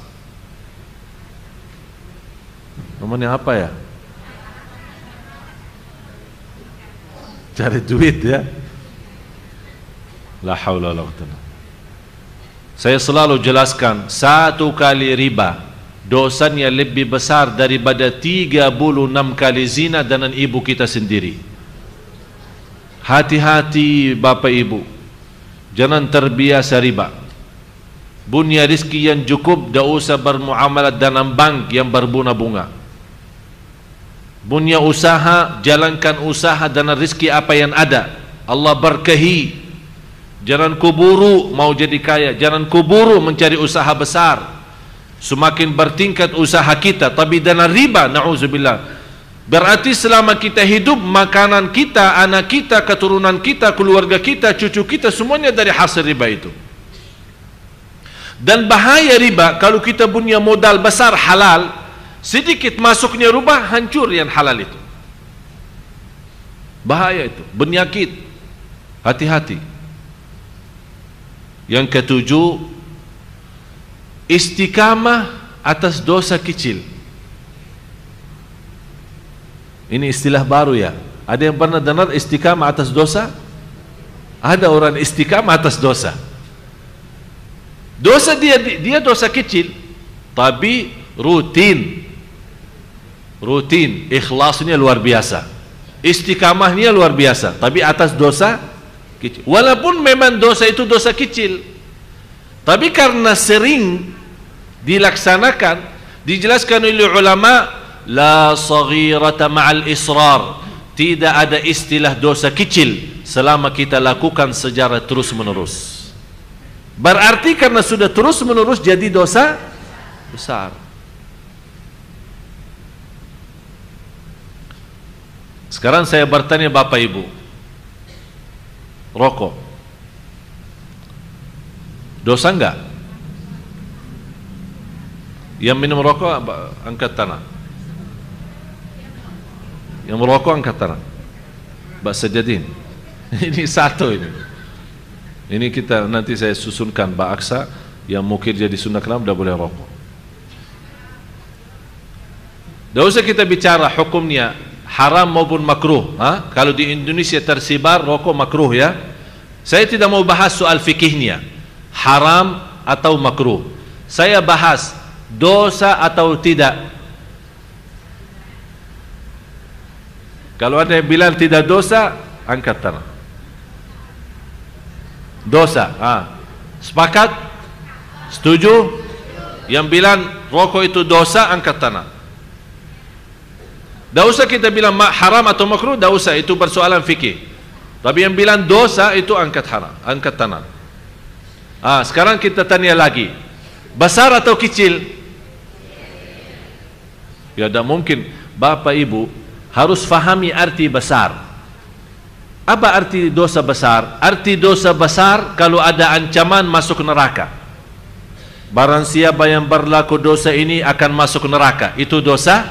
Namanya apa ya? Cari duit ya. La haula wala quwwata. Saya selalu jelaskan, satu kali riba dosanya lebih besar daripada 36 kali zina dengan ibu kita sendiri. Hati-hati Bapak Ibu, jangan terbiasa riba. Punya rezeki yang cukup, tidak usah bermuamalah dalam bank yang berbunga-bunga. Punya usaha, jalankan usaha dengan rezeki apa yang ada. Allah berkahi. Jangan kuburu mau jadi kaya, jangan kuburu mencari usaha besar. Semakin bertingkat usaha kita, tapi dengan riba, na'udzubillah. Berarti selama kita hidup, makanan kita, anak kita, keturunan kita, keluarga kita, cucu kita, semuanya dari hasil riba itu. Dan bahaya riba, kalau kita punya modal besar halal, sedikit masuknya riba, hancur yang halal itu. Bahaya itu, penyakit. Hati-hati. Yang ketujuh, istiqamah atas dosa kecil. Ini istilah baru ya. Ada yang pernah dengar istiqamah atas dosa? Ada orang istiqamah atas dosa. Dosa dia dosa kecil, tapi rutin, ikhlasnya luar biasa, istiqamahnya luar biasa, tapi atas dosa kecil. Walaupun memang dosa itu dosa kecil, tapi karena sering dilaksanakan, dijelaskan oleh ulama, la saghirata ma'al israr, tidak ada istilah dosa kecil selama kita lakukan secara terus menerus. Berarti karena sudah terus menerus jadi dosa besar. Sekarang saya bertanya Bapak Ibu, rokok dosa enggak? Yang minum rokok angkat tangan. Yang merokok angkat tangan. Mbak Sajadin. Ini satu ini. Ini kita nanti saya susunkan Mbak Aksa yang mungkin jadi sunnah kalam tidak boleh rokok. Tidak usah kita bicara hukumnya haram maupun makruh. Kalau di Indonesia tersebar rokok makruh ya. Saya tidak mau bahas soal fikihnya, haram atau makruh. Saya bahas dosa atau tidak. Kalau ada yang bilang tidak dosa, angkat tangan. Dosa, sepakat? Setuju? Yang bilang rokok itu dosa, angkat tangan. Tidak usah kita bilang haram atau makruh, tidak usah, itu persoalan fikih. Tapi yang bilang dosa itu angkat tangan. Sekarang kita tanya lagi, besar atau kecil? Ya tidak mungkin. Bapak Ibu harus fahami arti besar. Apa arti dosa besar? Arti dosa besar kalau ada ancaman masuk neraka. Barang siapa yang berlaku dosa ini akan masuk neraka, itu dosa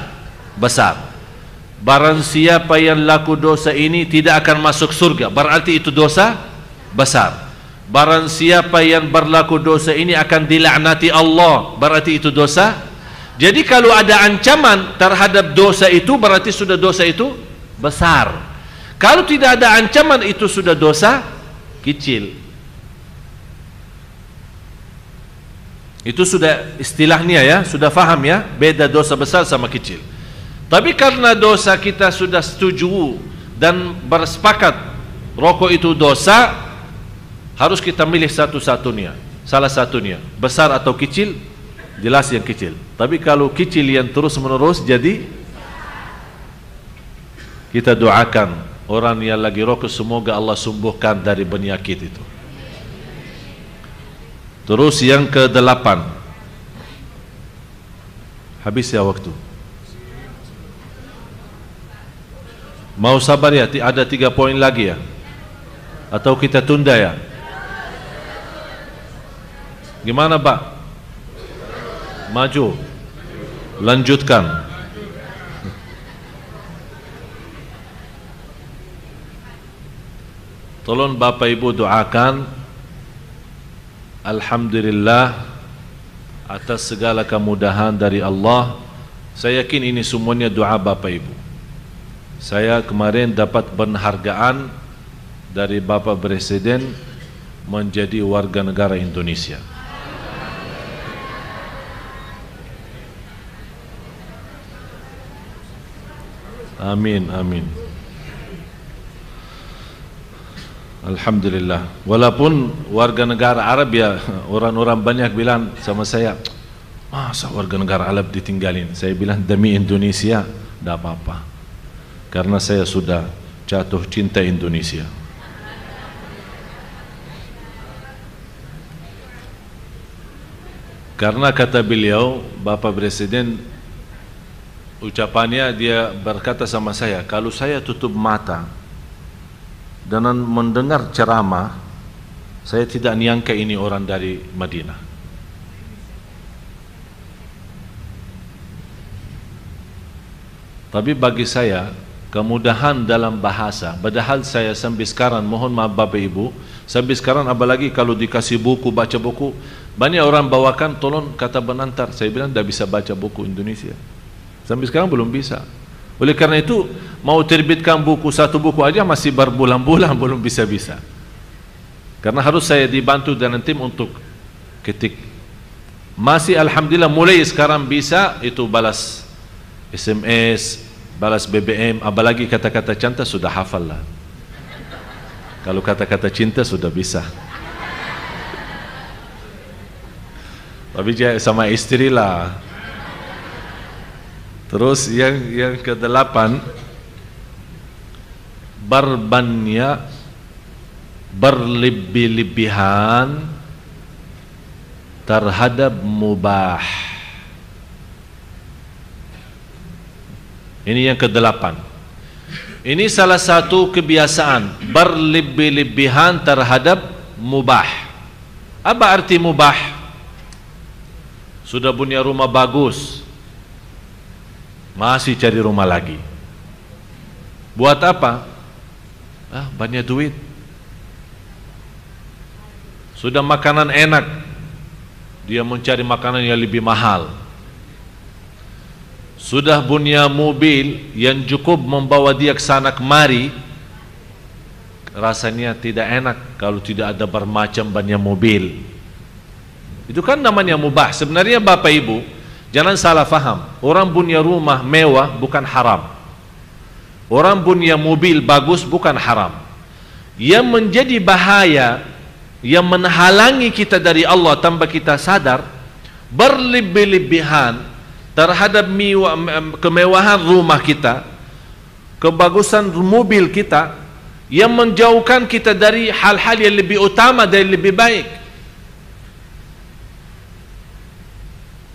besar. Barang siapa yang laku dosa ini tidak akan masuk surga, berarti itu dosa besar. Barang siapa yang berlaku dosa ini akan dilaknati Allah, berarti itu dosa. Jadi kalau ada ancaman terhadap dosa itu, berarti sudah dosa itu besar. Kalau tidak ada ancaman, itu sudah dosa kecil. Itu sudah istilahnya ya, sudah faham ya, beda dosa besar sama kecil. Tapi karena dosa kita sudah setuju dan bersepakat rokok itu dosa, harus kita milih satu-satunya, salah satunya, besar atau kecil, jelas yang kecil. Tapi kalau kecil yang terus menerus, jadi kita doakan orang yang lagi rokok, semoga Allah sembuhkan dari penyakit itu. Terus yang ke-8, habis ya waktu. Mau sabar ya, ada 3 poin lagi ya, atau kita tunda ya? Gimana Pak? Maju, lanjutkan. Tolong Bapak Ibu doakan, alhamdulillah atas segala kemudahan dari Allah. Saya yakin ini semuanya doa Bapak Ibu. Saya kemarin dapat penghargaan dari Bapak Presiden menjadi warga negara Indonesia. Amin, amin. Alhamdulillah. Walaupun warga negara Arab ya, orang-orang banyak bilang sama saya, masa warga negara Arab ditinggalin? Saya bilang demi Indonesia, tidak apa-apa. Karena saya sudah jatuh cinta Indonesia. Karena kata beliau, Bapak Presiden, ucapannya dia berkata sama saya, kalau saya tutup mata dan mendengar ceramah, saya tidak nyangka ini orang dari Madinah. Tapi bagi saya, kemudahan dalam bahasa, padahal saya sampai sekarang, mohon maaf Bapak Ibu, sampai sekarang apalagi kalau dikasih buku, baca buku, banyak orang bawakan, tolong kata penantar, saya bilang tidak bisa baca buku Indonesia. Sampai sekarang belum bisa. Oleh karena itu, mau terbitkan buku, satu buku aja masih berbulan-bulan belum bisa-bisa. Karena harus saya dibantu dengan tim untuk ketik. Masih alhamdulillah mulai sekarang bisa itu balas SMS, balas BBM, apalagi kata-kata cinta sudah hafal lah. Kalau kata-kata cinta sudah bisa. Tapi sama istri lah. Terus yang ke-8, berlebih-lebihan terhadap mubah. Ini yang ke-8. Ini salah satu kebiasaan, berlebih-lebihan terhadap mubah. Apa arti mubah? Sudah punya rumah bagus, masih cari rumah lagi. Buat apa? Banyak duit. Sudah makanan enak, dia mencari makanan yang lebih mahal. Sudah punya mobil yang cukup membawa dia ke sana kemari, rasanya tidak enak kalau tidak ada bermacam banyak mobil. Itu kan namanya mubah. Sebenarnya Bapak Ibu, jangan salah faham. Orang punya rumah mewah bukan haram. Orang punya mobil bagus bukan haram. Yang menjadi bahaya, yang menghalangi kita dari Allah tanpa kita sadar, berlebih-lebihan terhadap kemewahan rumah kita, kebagusan mobil kita, yang menjauhkan kita dari hal-hal yang lebih utama dan lebih baik.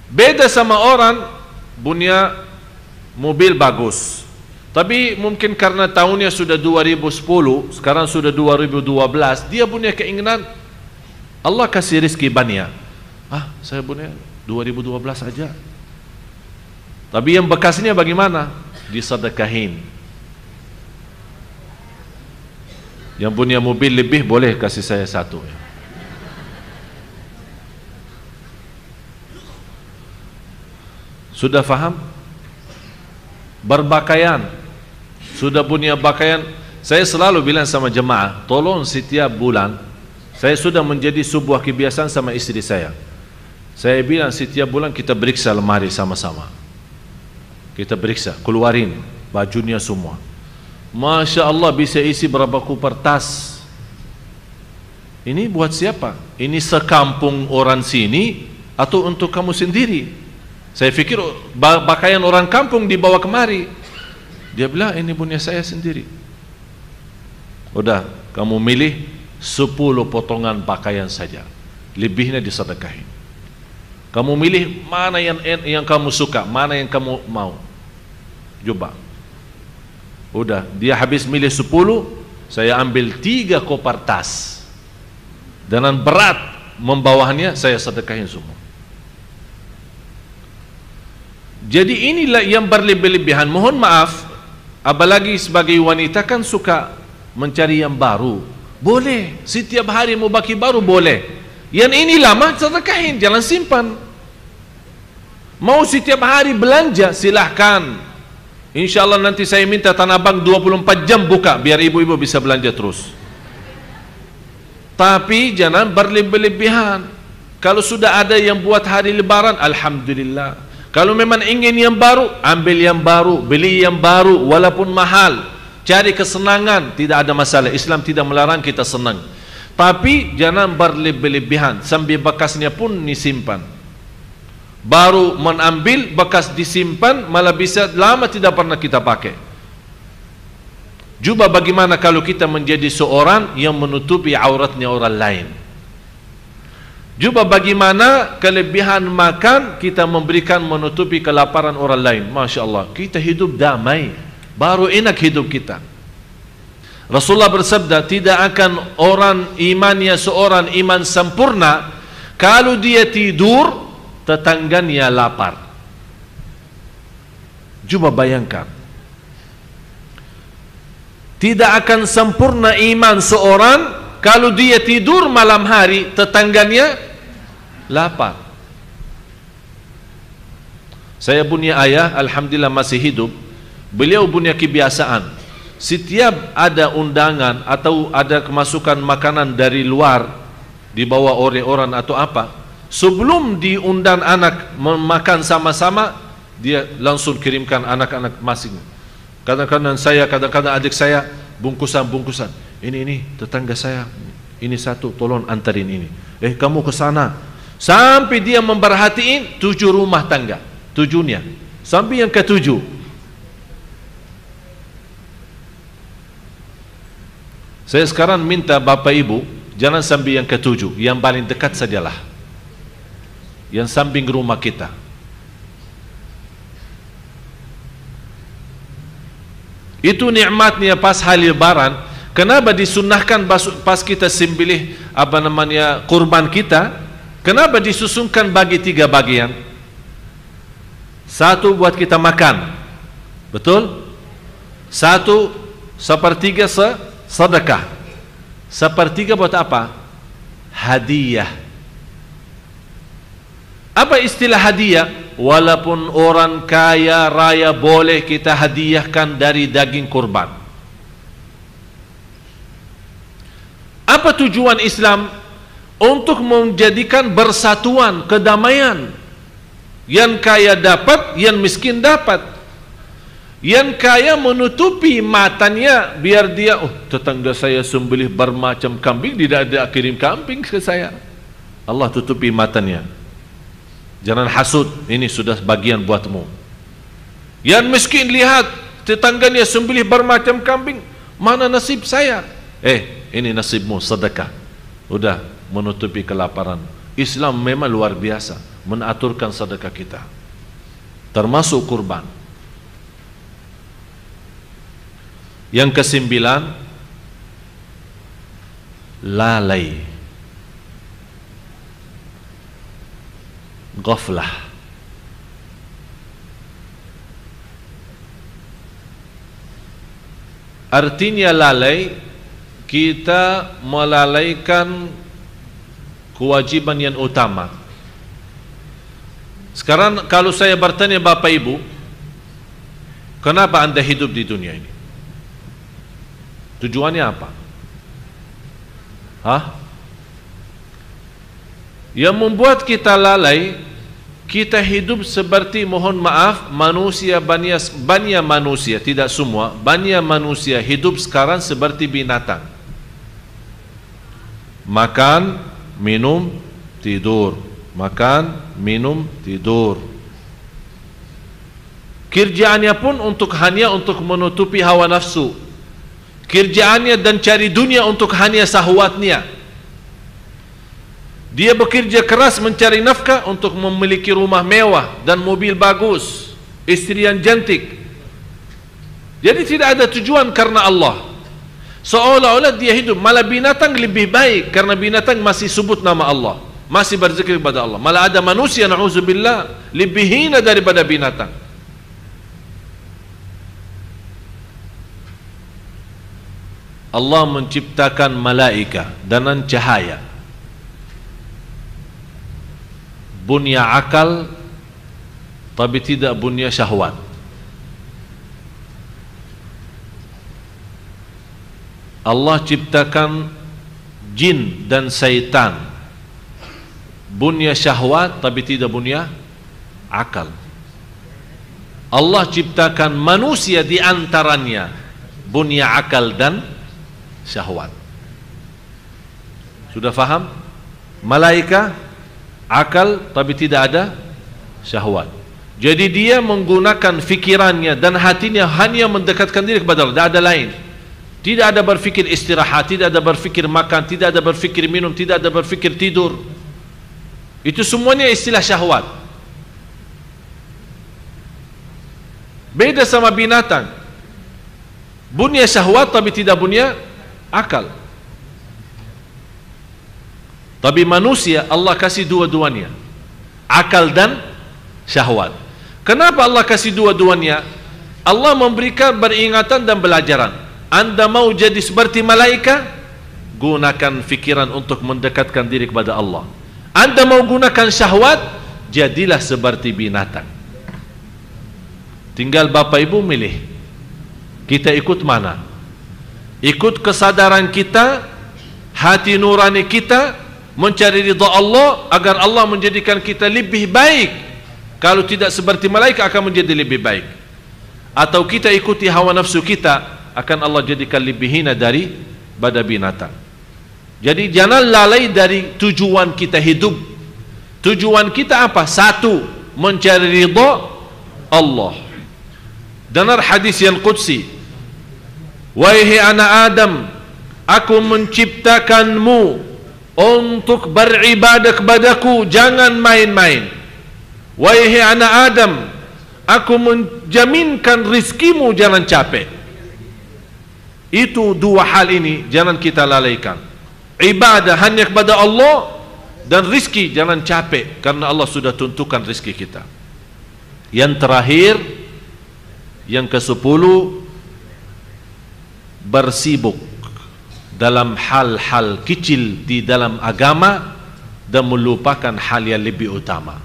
Beda sama orang punya mobil bagus, tapi mungkin karena tahunnya sudah 2010, sekarang sudah 2012, dia punya keinginan Allah kasih rezeki banyak. Saya punya 2012 aja. Tapi yang bekasnya bagaimana? Disedekahin. Yang punya mobil lebih boleh kasih saya satu. Sudah faham? Berpakaian, sudah punya pakaian. Saya selalu bilang sama jemaah, tolong setiap bulan, saya sudah menjadi sebuah kebiasaan sama istri saya. Saya bilang setiap bulan kita periksa lemari sama-sama. Kita periksa, keluarin bajunya semua. Masya Allah bisa isi berapa koper tas. Ini buat siapa? Ini sekampung orang sini atau untuk kamu sendiri? Saya pikir pakaian orang kampung dibawa kemari. Dia bilang ini punya saya sendiri. Udah, kamu milih 10 potongan pakaian saja, lebihnya disedekahin. Kamu milih mana yang kamu suka, mana yang kamu mau. Coba. Udah, dia habis milih 10, saya ambil 3 koper tas. Dengan berat membawanya, saya sedekahin semua. Jadi inilah yang berlebih-lebihan. Mohon maaf, apalagi sebagai wanita kan suka mencari yang baru. Boleh, setiap hari mau baki baru boleh. Yang ini lama sedekahin, jangan simpan. Mau setiap hari belanja, silahkan. Insya Allah nanti saya minta Tanah Abang 24 jam buka, biar ibu-ibu bisa belanja terus. Tapi jangan berlebih-lebihan. Kalau sudah ada yang buat hari lebaran, alhamdulillah. Kalau memang ingin yang baru, ambil yang baru, beli yang baru, walaupun mahal. Cari kesenangan, tidak ada masalah. Islam tidak melarang kita senang. Tapi jangan berlebih-lebihan, sambil bekasnya pun disimpan. Baru mengambil, bekas disimpan, malah bisa lama tidak pernah kita pakai. Coba bagaimana kalau kita menjadi seorang yang menutupi auratnya orang lain. Juga bagaimana kelebihan makan kita memberikan menutupi kelaparan orang lain. Masya Allah, kita hidup damai, baru enak hidup kita. Rasulullah bersabda, tidak akan orang imannya seorang iman sempurna kalau dia tidur tetangganya lapar. Coba bayangkan, tidak akan sempurna iman seorang kalau dia tidur malam hari tetangganya lapar. Saya punya ayah, alhamdulillah masih hidup. Beliau punya kebiasaan, setiap ada undangan atau ada kemasukan makanan dari luar dibawa oleh orang atau apa, sebelum diundang anak memakan sama-sama, dia langsung kirimkan anak-anak masing. Kadang-kadang saya, kadang-kadang adik saya, bungkusan-bungkusan. Ini tetangga saya, ini satu, tolong antarin ini. Kamu ke sana. Sampai dia memperhatiin 7 rumah tangga, 7-nya, sampai yang ke-7. Saya sekarang minta Bapak Ibu jangan sampai yang ke-7, yang paling dekat sajalah, yang samping rumah kita. Itu nikmatnya pas hari Lebaran. Kenapa disunnahkan pas kita sembelih kurban kita? Kenapa disusunkan bagi 3 bagian? 1 buat kita makan, betul? 1/3 sedekah. 1/3 buat apa? Hadiah. Apa istilah hadiah? Walaupun orang kaya raya boleh kita hadiahkan dari daging kurban. Apa tujuan Islam? Untuk menjadikan bersatuan, kedamaian. Yang kaya dapat, yang miskin dapat. Yang kaya menutupi matanya biar dia, tetangga saya sembelih bermacam kambing, tidak ada kirim kambing ke saya. Allah tutupi matanya. Jangan hasud, ini sudah bagian buatmu. Yang miskin lihat tetangganya sembelih bermacam kambing, mana nasib saya? Ini nasibmu, sedekah. Udah menutupi kelaparan. Islam memang luar biasa menaturkan sedekah kita, termasuk kurban. Yang ke-9, lalai, ghaflah. Artinya lalai, kita melalaikan kewajiban yang utama. Sekarang kalau saya bertanya Bapak Ibu, kenapa Anda hidup di dunia ini? Tujuannya apa? Yang membuat kita lalai, kita hidup seperti, mohon maaf, manusia, banyak manusia, tidak semua, banyak manusia hidup sekarang seperti binatang. Makan, minum, tidur. Makan, minum, tidur. Kerjaannya pun hanya untuk menutupi hawa nafsu. Kerjaannya dan cari dunia untuk hanya syahwatnya. Dia bekerja keras mencari nafkah untuk memiliki rumah mewah dan mobil bagus, istri yang cantik. Jadi tidak ada tujuan karena Allah. Seolah-olah dia hidup. Malah binatang lebih baik, karena binatang masih sebut nama Allah, masih berzikir kepada Allah. Malah ada manusia, na'udzubillah, lebih hina daripada binatang. Allah menciptakan malaika dengan cahaya, bunya akal, tapi tidak bunya syahwat. Allah ciptakan jin dan syaitan, bunya syahwat tapi tidak bunya akal. Allah ciptakan manusia di antaranya bunya akal dan syahwat. Sudah faham? Malaika akal tapi tidak ada syahwat. Jadi dia menggunakan fikirannya dan hatinya hanya mendekatkan diri kepada Allah, tidak ada lain. Tidak ada berfikir istirahat, tidak ada berfikir makan, tidak ada berfikir minum, tidak ada berfikir tidur. Itu semuanya istilah syahwat. Beda sama binatang. Bunya syahwat tapi tidak bunya akal. Tapi manusia Allah kasih dua-duanya, akal dan syahwat. Kenapa Allah kasih dua-duanya? Allah memberikan beringatan dan belajaran. Anda mau jadi seperti malaikat, gunakan fikiran untuk mendekatkan diri kepada Allah. Anda mau gunakan syahwat, jadilah seperti binatang. Tinggal Bapak Ibu milih. Kita ikut mana? Ikut kesadaran kita, hati nurani kita, mencari ridha Allah agar Allah menjadikan kita lebih baik. Kalau tidak seperti malaikat akan menjadi lebih baik. Atau kita ikuti hawa nafsu kita, akan Allah jadikan lebih hina daripada binatang. Jadi jangan lalai dari tujuan kita hidup. Tujuan kita apa? Satu, mencari ridha Allah. Dengar hadis yang qudsi, wahai anak Adam, aku menciptakanmu untuk beribadah kepadaku, jangan main-main. Wahai anak Adam, aku menjaminkan rizkimu, jangan capek. Itu dua hal ini jangan kita lalaikan. Ibadah hanya kepada Allah, dan rizki jangan capek, karena Allah sudah tentukan rizki kita. Yang terakhir, yang ke-10, bersibuk dalam hal-hal kecil di dalam agama dan melupakan hal yang lebih utama.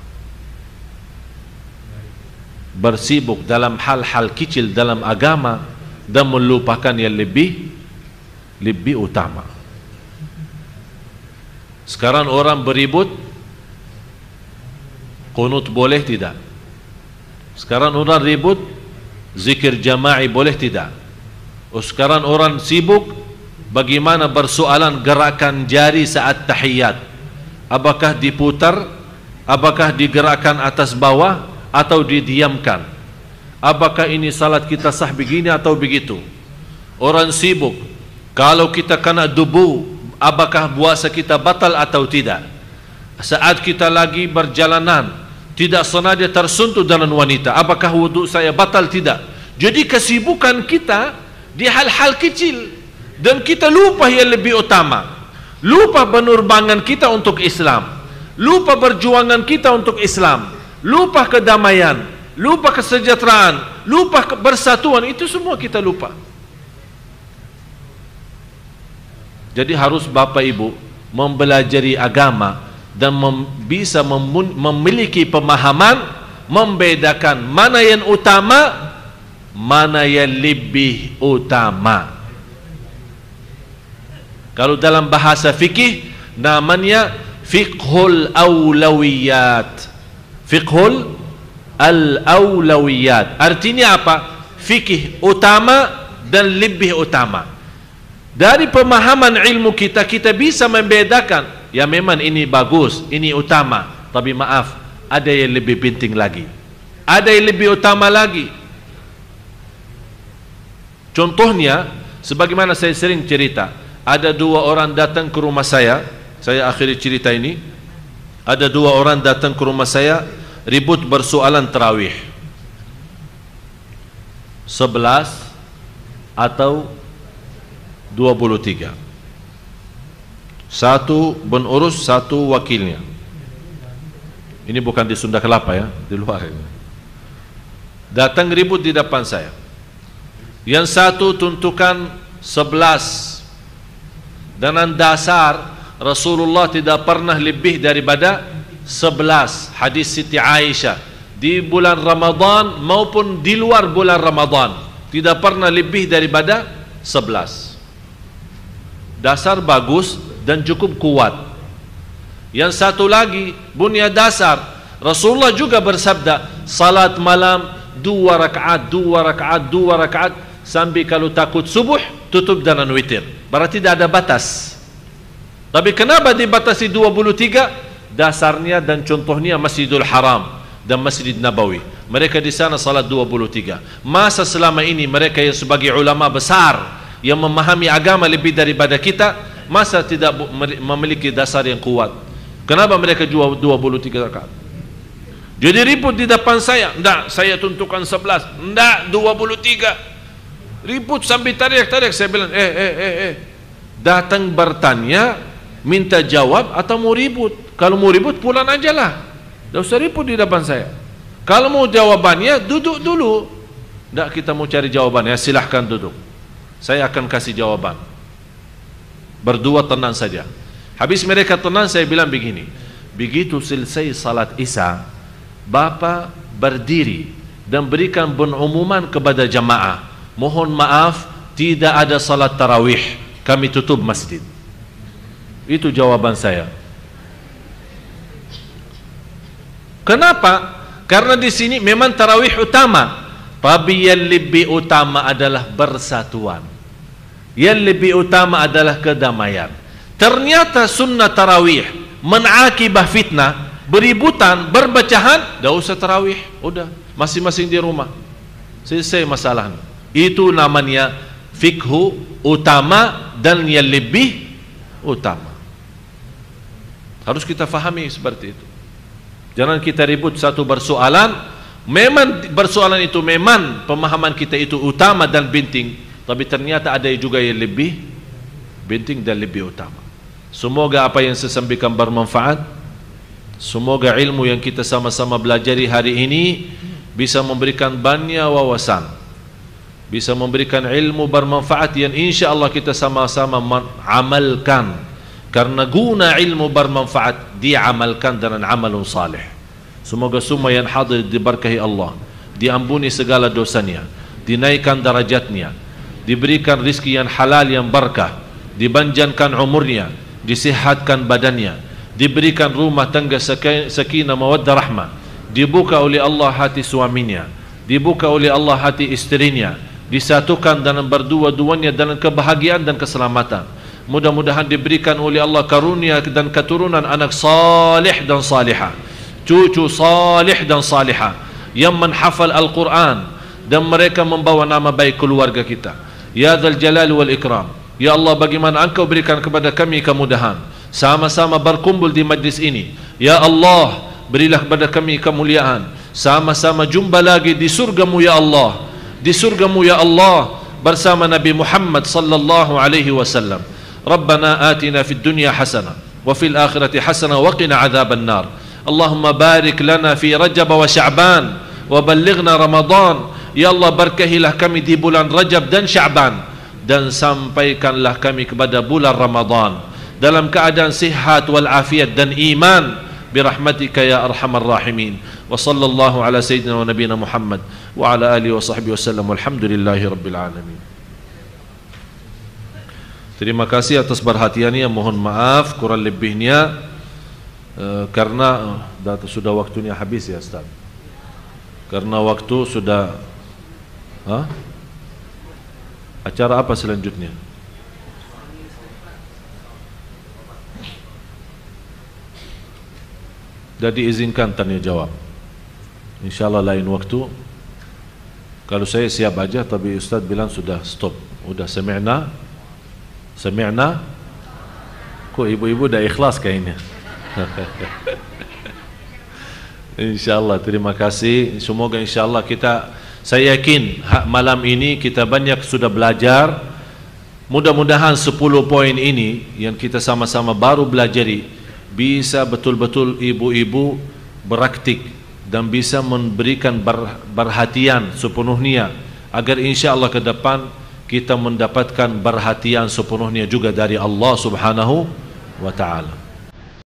Bersibuk dalam hal-hal kecil dalam agama dan melupakan yang lebih utama. Sekarang orang beribut, qunut boleh tidak? Sekarang orang ribut, zikir jama'i boleh tidak? Sekarang orang sibuk bagaimana bersoalan gerakan jari saat tahiyat. Apakah diputar, apakah digerakkan atas bawah, atau didiamkan? Apakah ini salat kita sah begini atau begitu? Orang sibuk, kalau kita kena debu, apakah puasa kita batal atau tidak? Saat kita lagi berjalanan, tidak sengaja tersentuh dengan wanita, apakah wudhu saya batal tidak? Jadi kesibukan kita di hal-hal kecil, dan kita lupa yang lebih utama. Lupa penerbangan kita untuk Islam, lupa perjuangan kita untuk Islam, lupa kedamaian, lupa kesejahteraan, lupa bersatuan. Itu semua kita lupa. Jadi harus Bapak Ibu mempelajari agama dan bisa memiliki pemahaman, membedakan mana yang utama, mana yang lebih utama. Kalau dalam bahasa fikih namanya fiqhul awlawiyat. Fiqhul al-awlawiyat artinya apa? Fikih utama dan lebih utama. Dari pemahaman ilmu kita, kita bisa membedakan, ya memang ini bagus, ini utama, tapi maaf, ada yang lebih penting lagi, ada yang lebih utama lagi. Contohnya, sebagaimana saya sering cerita, ada dua orang datang ke rumah saya akhiri cerita ini. Ada dua orang datang ke rumah saya, ribut bersoalan tarawih 11 atau 23. Satu pengurus, satu wakilnya. Ini bukan di Sunda Kelapa ya, di luar ini. Datang ribut di depan saya. Yang satu tentukan 11. Dengan dasar Rasulullah tidak pernah lebih daripada 11. Hadis Siti Aisyah, di bulan Ramadan maupun di luar bulan Ramadan tidak pernah lebih daripada 11. Dasar bagus dan cukup kuat. Yang satu lagi punya dasar, Rasulullah juga bersabda, salat malam 2 rakaat, 2 rakaat, 2 rakaat, sampai kalau takut subuh tutup dengan witir. Berarti tidak ada batas. Tapi kenapa dibatasi 23? Dasarnya dan contohnya Masjidul Haram dan Masjid Nabawi. Mereka di sana salat 23. Masa selama ini mereka yang sebagai ulama besar yang memahami agama lebih daripada kita, masa tidak memiliki dasar yang kuat? Kenapa mereka jual 23 rakaat? Jadi ribut di depan saya. Enggak, saya tentukan 11. Enggak, 23. Ribut sampai tarik-tarik. Saya bilang, datang bertanya, minta jawab atau mau ribut? Kalau mau ribut, pulang aja lah. Tidak usah ribut di depan saya. Kalau mau jawabannya, duduk dulu. Enggak, kita mau cari jawabannya, silahkan duduk. Saya akan kasih jawaban. Berdua tenang saja. Habis mereka tenang, saya bilang begini, begitu selesai salat Isya, Bapa berdiri dan berikan pengumuman kepada jamaah, mohon maaf, tidak ada salat tarawih, kami tutup masjid. Itu jawaban saya. Kenapa? Karena di sini memang tarawih utama, tapi yang lebih utama adalah persatuan. Yang lebih utama adalah kedamaian. Ternyata sunnah tarawih menakibah fitnah, beributan, berbacahan, dah usah tarawih, udah masing-masing di rumah, selesai masalah. Itu namanya fikhu utama dan yang lebih utama. Harus kita fahami seperti itu. Jangan kita ribut satu persoalan. Memang persoalan itu memang pemahaman kita itu utama dan penting, tapi ternyata ada juga yang lebih penting dan lebih utama. Semoga apa yang saya sampaikan bermanfaat. Semoga ilmu yang kita sama-sama belajari hari ini bisa memberikan banyak wawasan, bisa memberikan ilmu bermanfaat yang insya Allah kita sama-sama amalkan. Karena guna ilmu bermanfaat diamalkan dengan amalun salih. Semoga semua yang hadir diberkahi Allah, diampuni segala dosanya, dinaikkan darajatnya, diberikan rizki yang halal yang berkah, dipanjangkan umurnya, disihatkan badannya, diberikan rumah tangga sakinah mawaddah rahmah, dibuka oleh Allah hati suaminya, dibuka oleh Allah hati istrinya, disatukan dalam berdua-duanya dalam kebahagiaan dan keselamatan. Mudah-mudahan diberikan oleh Allah karunia dan keturunan anak salih dan salihah, cucu salih dan salihah yang menghafal Al-Quran dan mereka membawa nama baik keluarga kita. Ya Dzal Jalal wal Ikram, ya Allah, bagaimana Engkau berikan kepada kami kemudahan sama-sama berkumpul di majlis ini. Ya Allah, berilah kepada kami kemuliaan, sama-sama jumpa lagi di surgamu ya Allah, di surgamu ya Allah bersama Nabi Muhammad sallallahu alaihi wasallam. Rabbana atina fid dunya hasanah wa fil akhirati hasanah wa qina adzaban nar. Allahumma barik lana fi Rajab wa Sya'ban wa ballighna Ramadan. Ya Allah, berkahilah kami di bulan Rajab dan Sya'ban, dan sampaikanlah kami kepada bulan Ramadan dalam keadaan sihat wal afiat dan iman birahmatika ya arhamar rahimin. Wa sallallahu ala sayyidina wa nabiyina Muhammad wa ala alihi wa sahbihi wasallam. Walhamdulillahi rabbil alamin. Terima kasih atas perhatiannya. Mohon maaf kurang lebihnya karena sudah waktunya habis ya Ustaz. Karena waktu sudah acara apa selanjutnya? Jadi izinkan tanya jawab. InsyaAllah lain waktu. Kalau saya siap aja, tapi Ustaz bilang sudah stop. Udah sami'na. Sami'na. Kok ibu-ibu dah ikhlas kayaknya. InsyaAllah, terima kasih. Semoga insyaAllah saya yakin malam ini kita banyak sudah belajar. Mudah-mudahan 10 poin ini yang kita sama-sama baru belajari bisa betul-betul ibu-ibu beraktik dan bisa memberikan perhatian sepenuhnya, agar insyaAllah ke depan kita mendapatkan perhatian sepenuhnya juga dari Allah subhanahu wa ta'ala.